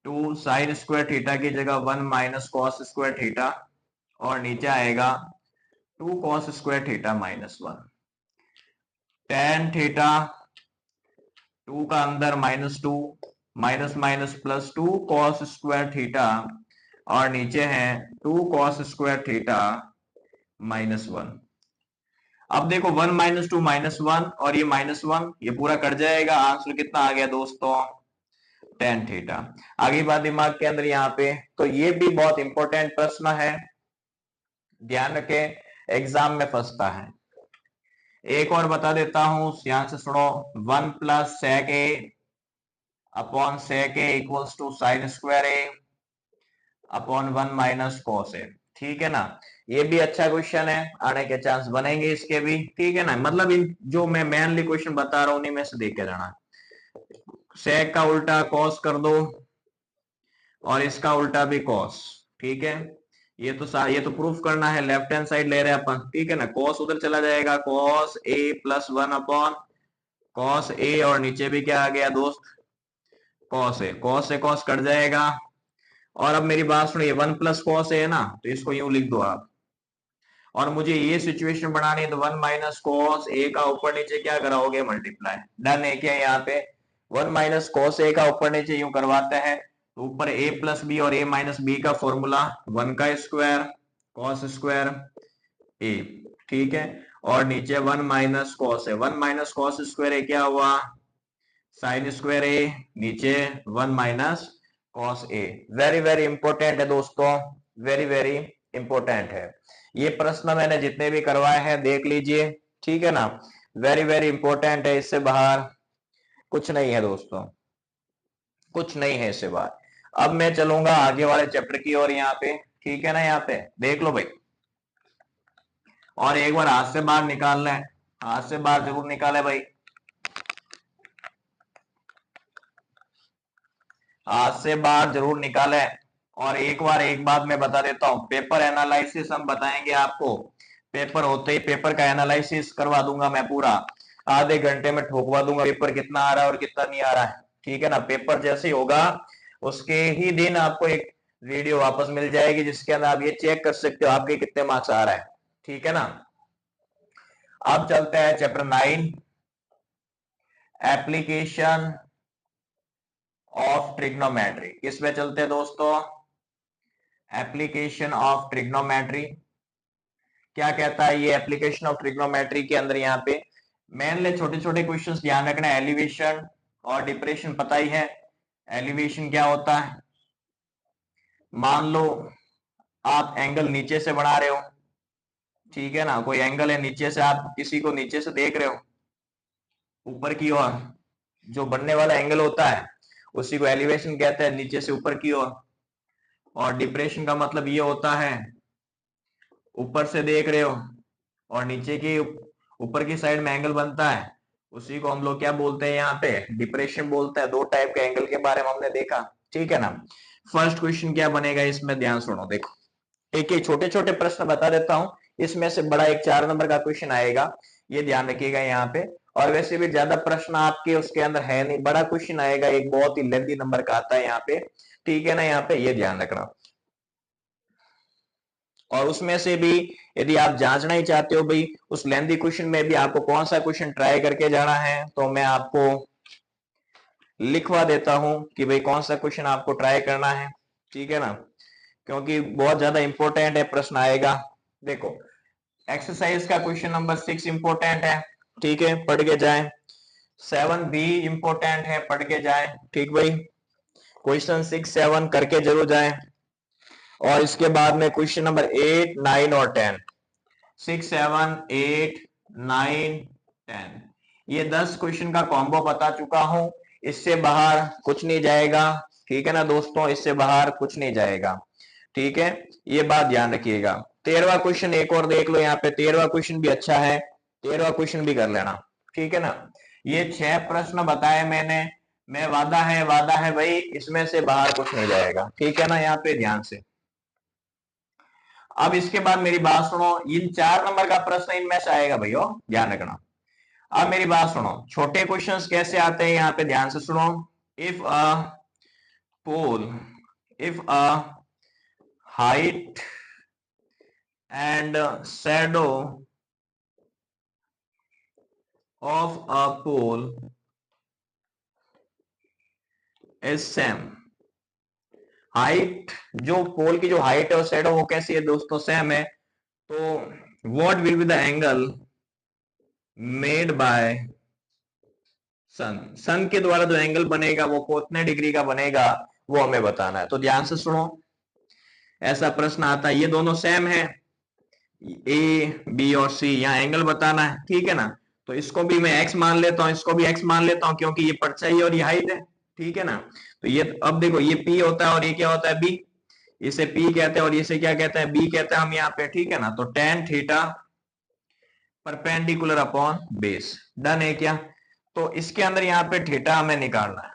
Speaker 1: 2 sine square theta की जगह 1 माइनस कॉस स्क्वायर थीटा, और नीचे आएगा 2 cos square theta minus 1। Tan theta, 2 का अंदर minus 2, minus minus plus 2 cos square theta, और नीचे है 2 कॉस स्क्वायर थीटा माइनस 1। अब देखो 1 माइनस 2 माइनस 1 और ये माइनस 1, ये पूरा कट जाएगा। आंसर कितना आ गया दोस्तों, टेन थीटा। आगे बात दिमाग के अंदर यहाँ पे, तो ये भी बहुत इंपॉर्टेंट प्रश्न है, ध्यान रखें, एग्जाम में फंसता है। एक और बता देता हूं, यहां से सुनो। 1 plus sec A upon sec A equals to sine square A upon 1 minus cos A. ठीक है ना। ये भी अच्छा क्वेश्चन है, आने के चांस बनेंगे इसके भी, ठीक है ना। मतलब इन जो मैं मेनली क्वेश्चन बता रहा हूं उन्हीं में से देख के जाना। सेक का उल्टा कॉस कर दो, और इसका उल्टा भी कॉस, ठीक है। ये तो प्रूफ करना है, लेफ्ट हैंड साइड ले रहे हैं अपन, ठीक है ना। कॉस उधर चला जाएगा, cos A plus 1 upon cos A, और नीचे भी क्या आ गया दोस्त, कॉस ए। कॉस से कॉस कट जाएगा। और अब मेरी बात सुनिए, 1 प्लस कॉस ए है ना, तो इसको यूं लिख दो आप। और मुझे ये सिचुएशन बनानी है, तो 1 माइनस कॉस ए का ऊपर नीचे क्या कराओगे, मल्टीप्लाई। डन है क्या यहाँ पे। 1 माइनस कॉस ए का ऊपर नीचे यूं करवाते हैं, तो ऊपर ए प्लस बी और ए माइनस बी का फॉर्मूला 1 का स्क्वायर कॉस स्क्वायर ए, ठीक है। और नीचे 1 माइनस कॉस है, 1 माइनस कॉस स्क्वायर ए क्या हुआ, साइन स्क्वायर ए, नीचे 1 माइनस कॉस ए। वेरी वेरी इंपॉर्टेंट है दोस्तों, वेरी वेरी इंपॉर्टेंट है। ये प्रश्न मैंने जितने भी करवाए हैं देख लीजिए, ठीक है ना। वेरी वेरी इंपॉर्टेंट है, इससे बाहर कुछ नहीं है दोस्तों, कुछ नहीं है इससे बाहर। अब मैं चलूंगा आगे वाले चैप्टर की ओर यहाँ पे, ठीक है ना। यहाँ पे देख लो भाई, और एक बार हाथ से बाहर निकालना है, हाथ से बाहर जरूर निकाले भाई, हाथ से बाहर जरूर निकाले। और एक बार एक बात मैं बता देता हूं, पेपर एनालिसिस हम बताएंगे आपको। पेपर होते ही पेपर का एनालिसिस करवा दूंगा मैं पूरा, आधे घंटे में ठोकवा दूंगा पेपर कितना आ रहा है और कितना नहीं आ रहा है, ठीक है ना। पेपर जैसे ही होगा उसके ही दिन आपको एक वीडियो वापस मिल जाएगी, जिसके अंदर आप ये चेक कर सकते हो आपके कितने मार्क्स आ रहा है, ठीक है ना। अब चलते हैं चैप्टर 9, एप्लीकेशन ऑफ ट्रिग्नोमेट्री। किसमें चलते हैं दोस्तों, एप्लीकेशन ऑफ ट्रिग्नोमेट्री। क्या कहता है ये एप्लीकेशन ऑफ ट्रिग्नोमेट्री के अंदर, यहाँ पे मेनली छोटे छोटे क्वेश्चंस ध्यान रखना है। एलिवेशन और डिप्रेशन पता ही है। एलिवेशन क्या होता है, मान लो आप एंगल नीचे से बना रहे हो, ठीक है ना। कोई एंगल है नीचे से, आप किसी को नीचे से देख रहे हो ऊपर की ओर, जो बनने वाला एंगल होता है उसी को एलिवेशन कहते हैं, नीचे से ऊपर की ओर। और डिप्रेशन का मतलब ये होता है ऊपर से देख रहे हो और नीचे की ऊपर की साइड में एंगल बनता है, उसी को हम लोग क्या बोलते हैं यहाँ पे, डिप्रेशन बोलते हैं। दो टाइप के एंगल के बारे में हमने देखा, ठीक है ना। फर्स्ट क्वेश्चन क्या बनेगा इसमें, ध्यान सुनो। देखो एक एक छोटे छोटे प्रश्न बता देता हूं, इसमें से बड़ा एक 4 नंबर का क्वेश्चन आएगा, ये ध्यान रखिएगा यहाँ पे। और वैसे भी ज्यादा प्रश्न आपके उसके अंदर है नहीं, बड़ा क्वेश्चन आएगा एक, बहुत ही लेंथी नंबर का आता है यहाँ पे, ठीक है ना, यहाँ पे ये ध्यान रखना। और उसमें से भी यदि आप जांचना ही चाहते हो भाई उस लेंथी क्वेश्चन में भी आपको कौन सा क्वेश्चन ट्राई करके जाना है, तो मैं आपको लिखवा देता हूं कि भाई कौन सा क्वेश्चन आपको ट्राई करना है, ठीक है ना, क्योंकि बहुत ज्यादा इंपॉर्टेंट है, प्रश्न आएगा। देखो एक्सरसाइज का क्वेश्चन नंबर 6 इंपॉर्टेंट है, ठीक है, पढ़ के जाएं। 7 भी इंपॉर्टेंट है, पढ़ के जाएं, ठीक भाई। क्वेश्चन 6 7 करके जरूर जाएं। और इसके बाद में क्वेश्चन नंबर 8 9 और 10, 6 7 8 9 10, ये 10 क्वेश्चन का कॉम्बो बता चुका हूं, इससे बाहर कुछ नहीं जाएगा, ठीक है ना दोस्तों, इससे बाहर कुछ नहीं जाएगा, ठीक है, ये बात ध्यान रखिएगा। 13वां क्वेश्चन एक और देख लो यहाँ पे, 13वां क्वेश्चन भी अच्छा है, 13वां क्वेश्चन भी कर लेना, ठीक है ना। ये 6 प्रश्न बताए मैंने, मैं वादा है भाई इसमें से बाहर कुछ नहीं जाएगा, ठीक है ना, यहाँ पे ध्यान से। अब इसके बाद मेरी बात सुनो, इन 4 नंबर का प्रश्न इनमें से आएगा भैया, ध्यान रखना। अब मेरी बात सुनो, छोटे क्वेश्चंस कैसे आते हैं यहाँ पे ध्यान से सुनो। If a pole, if a height and shadow of a pole is same, height, जो पोल की जो हाइट है और शैडो वो कैसी है दोस्तों, सेम है, तो what will be the angle made by sun, sun के द्वारा जो एंगल बनेगा वो कितने डिग्री का बनेगा वो हमें बताना है। तो ध्यान से सुनो, ऐसा प्रश्न आता है, ये दोनों सेम है, ए बी और सी, यहाँ एंगल बताना है, ठीक है ना। तो इसको भी मैं एक्स मान लेता हूं, इसको भी एक्स मान लेता हूं, क्योंकि ये परछाई और ये हाइट है, ठीक है ना। तो ये अब देखो ये पी होता है और ये क्या होता है बी, इसे पी कहते हैं और इसे क्या कहते हैं बी कहते हैं हम यहाँ पे, ठीक है ना। तो tan theta perpendicular upon base, done है क्या। तो इसके अंदर यहाँ पे थीटा हमें निकालना है,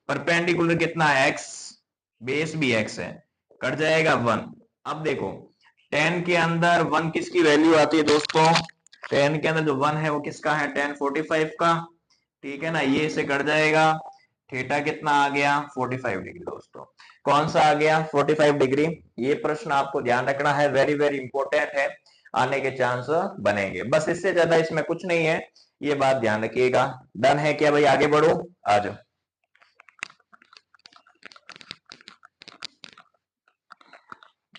Speaker 1: परपेंडिकुलर कितना है एक्स, बेस भी एक्स है, कट जाएगा 1। अब देखो 10 के अंदर 1 किसकी वैल्यू आती है दोस्तों, 10 के अंदर जो 1 है वो किसका है, 1045 का, ठीक है ना, ये इसे कट जाएगा, थीटा कितना आ गया 45 डिग्री दोस्तों, कौन सा आ गया 45 डिग्री। ये प्रश्न आपको ध्यान रखना है, वेरी वेरी इंपॉर्टेंट है, आने के चांस बनेंगे, बस इससे ज्यादा इसमें कुछ नहीं है, ये बात ध्यान रखिएगा। डन है क्या भाई, आगे बढ़ो, आ जाओ।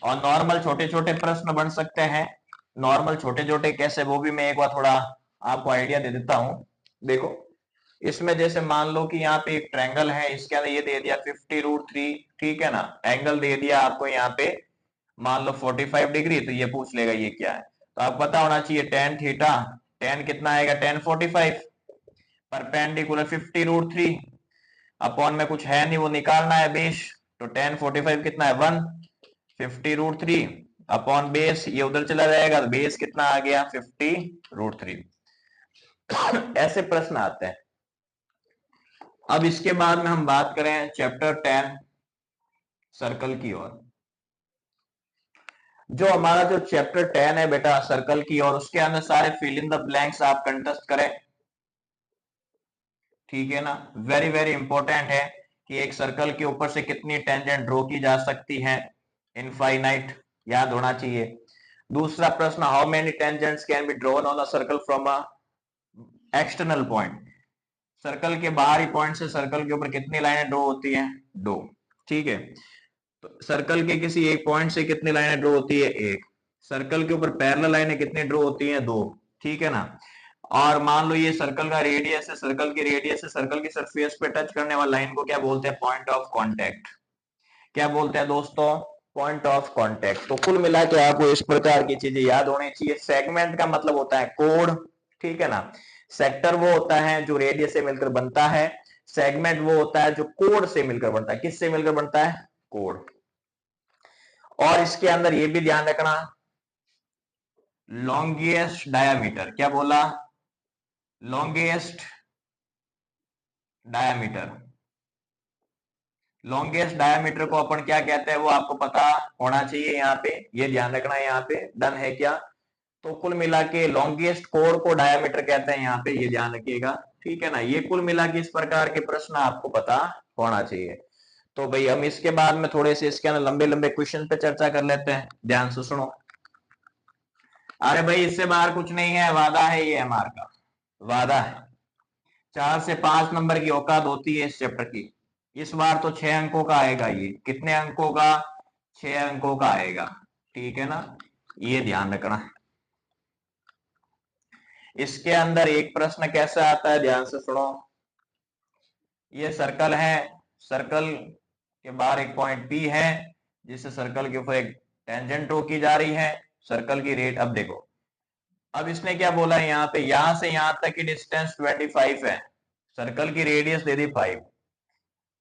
Speaker 1: और नॉर्मल छोटे छोटे प्रश्न बन सकते हैं, नॉर्मल छोटे छोटे कैसे वो भी मैं एक बार थोड़ा आपको आइडिया दे देता हूं। देखो इसमें जैसे मान लो कि यहाँ पे एक ट्रायंगल है, इसके अंदर ये दे दिया 50√3, ठीक है ना, एंगल दे दिया आपको यहाँ पे मान लो 45 डिग्री, तो ये पूछ लेगा ये क्या है, तो आपको पता होना चाहिए टेन थीटा, टेन कितना आएगा 1045, परपेंडिकुलर 50√3 अपॉन में कुछ है नहीं वो निकालना है बेस, तो 1045 कितना है 1, 50√3 अपॉन बेस, ये उधर चला जाएगा तो बेस कितना आ गया 50√3। ऐसे प्रश्न आते हैं। अब इसके बाद में हम बात करें चैप्टर 10 सर्कल की ओर। जो हमारा जो चैप्टर 10 है बेटा सर्कल की ओर, उसके अंदर सारे फिल इन द ब्लैंक्स आप कंटेस्ट करें, ठीक है ना। वेरी वेरी इंपॉर्टेंट है कि एक सर्कल के ऊपर से कितनी टेंजेंट ड्रॉ की जा सकती है, इनफाइनाइट, याद होना चाहिए। दूसरा प्रश्न, how many tangents can be drawn on a circle from a external point, circle के बाहरी पॉइंट से सर्कल के ऊपर कितनी लाइनें ड्रॉ होती हैं, दो, ठीक है। तो सर्कल के किसी एक पॉइंट से कितनी लाइनें ड्रॉ होती है, एक। सर्कल के ऊपर पैरेलल लाइनें कितनी ड्रॉ होती हैं, दो, ठीक है ना। और मान लो ये सर्कल का रेडियस है, सर्कल की रेडियस से सर्कल की सरफेस पे टच करने वाली लाइन को क्या बोलते हैं, पॉइंट ऑफ कांटेक्ट, क्या बोलते हैं दोस्तों, पॉइंट ऑफ कांटेक्ट। तो कुल मिला के आपको इस प्रकार की चीजें याद होनी चाहिए। सेगमेंट का मतलब होता है कोण, ठीक है ना। सेक्टर वो होता है जो रेडियस से मिलकर बनता है, सेगमेंट वो होता है जो कोण से मिलकर बनता है, किससे मिलकर बनता है, कोण। और इसके अंदर ये भी ध्यान रखना, लॉन्गेस्ट डायामीटर, क्या बोला, लॉन्गेस्ट डायामीटर, लॉन्गेस्ट डायमीटर को अपन क्या कहते हैं वो आपको पता होना चाहिए यहाँ पे, ये ध्यान रखना है यहाँ पे। डन है क्या? तो कुल मिला के लॉन्गेस्ट कोर को डायमीटर कहते हैं यहाँ पे, ये ध्यान रखिएगा, ठीक है ना। ये कुल मिला के इस प्रकार के प्रश्न आपको पता होना चाहिए। तो भाई हम इसके बाद में थोड़े से इसके अंदर लंबे लंबे क्वेश्चन पे चर्चा कर लेते हैं, ध्यान से सुनो। अरे भाई इससे बाहर कुछ नहीं है, वादा है, ये हमारा का वादा है। 4 से 5 नंबर की औकात होती है इस चैप्टर की। इस बार तो 6 अंकों का आएगा, ये कितने अंकों का? 6 अंकों का आएगा, ठीक है ना, ये ध्यान रखना है। इसके अंदर एक प्रश्न कैसा आता है, ध्यान से सुनो। ये सर्कल है, सर्कल के बाहर एक पॉइंट P है, जिससे सर्कल के ऊपर एक टेंजेंट ड्रॉ की जा रही है। सर्कल की रेट, अब देखो, अब इसने क्या बोला है यहाँ पे, यहां से यहां तक की डिस्टेंस 25 है, सर्कल की रेडियस दे दी 5।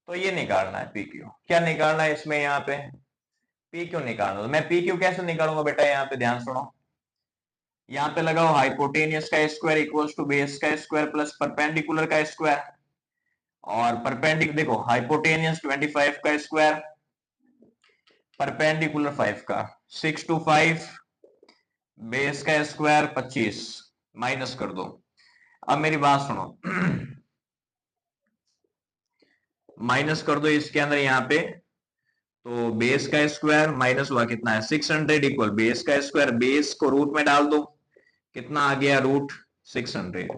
Speaker 1: तो ये निकालना है पी क्यू। क्या निकालना है इसमें, यहाँ पे पी क्यू निकालना। तो मैं पी क्यू कैसे निकालूंगा बेटा, यहाँ पे ध्यान सुनो। यहाँ पे लगाओ हाइपोटेनियस का स्क्वायर इक्वल्स टू बेस का स्क्वायर प्लस परपेंडिकुलर का स्क्वायर। और परपेंडिकुलर देखो, हाइपोटेनियस 25 का स्क्वायर, परपेंडिकुलर 5 का, 6 to 5, बेस का स्क्वायर 25, माइनस कर दो। अब मेरी बात सुनो, माइनस कर दो इसके अंदर यहाँ पे। तो बेस का स्क्वायर माइनस हुआ कितना है 600 इक्वल बेस का स्क्वायर, बेस को रूट में डाल दो, कितना आ गया रूट 600।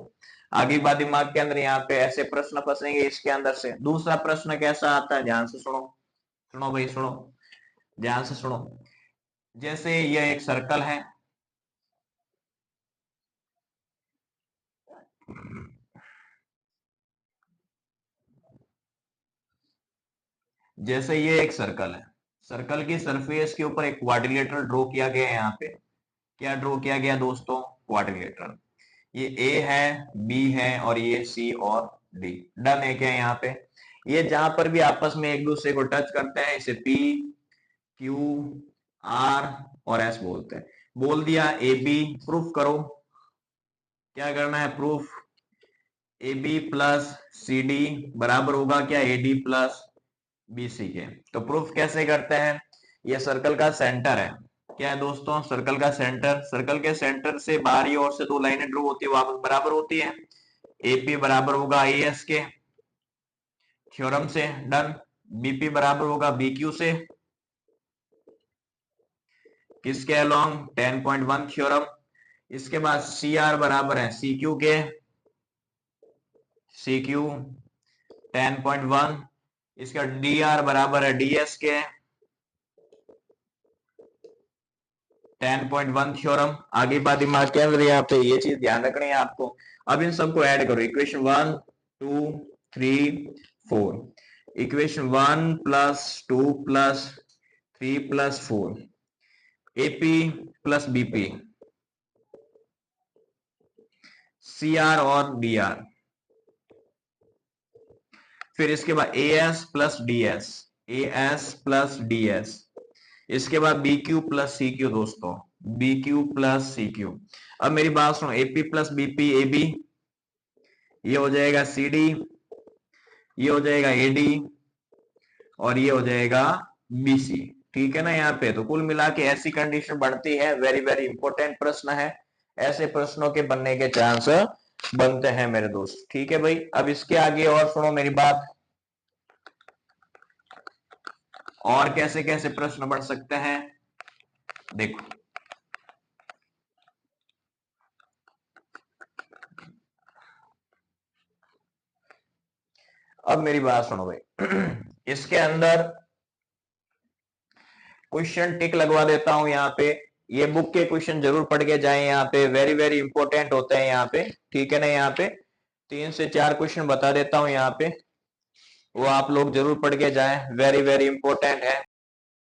Speaker 1: आगे बात दिमाग के अंदर, यहाँ पे ऐसे प्रश्न फंसेंगे इसके अंदर से। दूसरा प्रश्न कैसा आता है, ध्यान से सुनो, सुनो भाई सुनो, ध्यान से सुनो। जैसे ये एक सर्कल है, जैसे ये एक सर्कल है, सर्कल की सरफेस के ऊपर एक क्वाड्रिलेटरल ड्रॉ किया गया है। यहाँ पे क्या ड्रॉ किया गया दोस्तों, क्वाड्रिलेटरल। ये ए है, बी है, और ये सी और डी। डन है क्या यहाँ पे? ये जहां पर भी आपस में एक दूसरे को टच करते हैं, इसे पी क्यू आर और एस बोलते हैं। बोल दिया ए बी, प्रूफ करो। क्या करना है, proof. A B plus C D बराबर होगा क्या, A D plus B C के। तो प्रूफ कैसे करते हैं, ये सर्कल का सेंटर है, क्या है दोस्तों, सर्कल का सेंटर। सर्कल के सेंटर से बाहरी ओर से दो लाइनें ड्रॉ होती है, वो आपस बराबर होती है। एपी बराबर होगा ए एस के थ्योरम से, डन। बीपी बराबर होगा बीक्यू से, किसके अलोंग, 10.1 थ्योरम। इसके बाद सी आर बराबर है सी क्यू के, सी क्यू 10.1। इसका डी आर बराबर है डी एस के 10.1 थ्योरम। आगे बात दिमाग के अंदर, यहाँ पे ये चीज ध्यान रखनी है आपको। अब इन सबको ऐड करो, equation 1 2 3 4, equation 1 plus 2 plus 3 plus 4, AP plus BP, C R और डी आर। फिर इसके बाद A S plus D S, A S plus D S. इसके बाद B Q plus C Q दोस्तों, B Q plus C Q. अब मेरी बात सुनो, AP plus BP A B, ये हो जाएगा सी डी, ये हो जाएगा ए डी, और ये हो जाएगा बी सी, ठीक है ना। यहाँ पे तो कुल मिला के ऐसी कंडीशन बढ़ती है, वेरी वेरी इंपॉर्टेंट प्रश्न है। ऐसे प्रश्नों के बनने के चांस बनते हैं मेरे दोस्त, ठीक है भाई। अब इसके आगे और सुनो मेरी बात, और कैसे कैसे प्रश्न बढ़ सकते हैं, देखो। अब मेरी बात सुनो भाई, इसके अंदर क्वेश्चन टिक लगवा देता हूं यहाँ पे। ये बुक के क्वेश्चन जरूर पढ़ के जाएं, यहाँ पे वेरी वेरी इंपॉर्टेंट होते हैं यहाँ पे, ठीक है ना। यहाँ पे 3 से 4 क्वेश्चन बता देता हूं यहाँ पे, वो आप लोग जरूर पढ़ के जाएं, वेरी वेरी इंपॉर्टेंट है।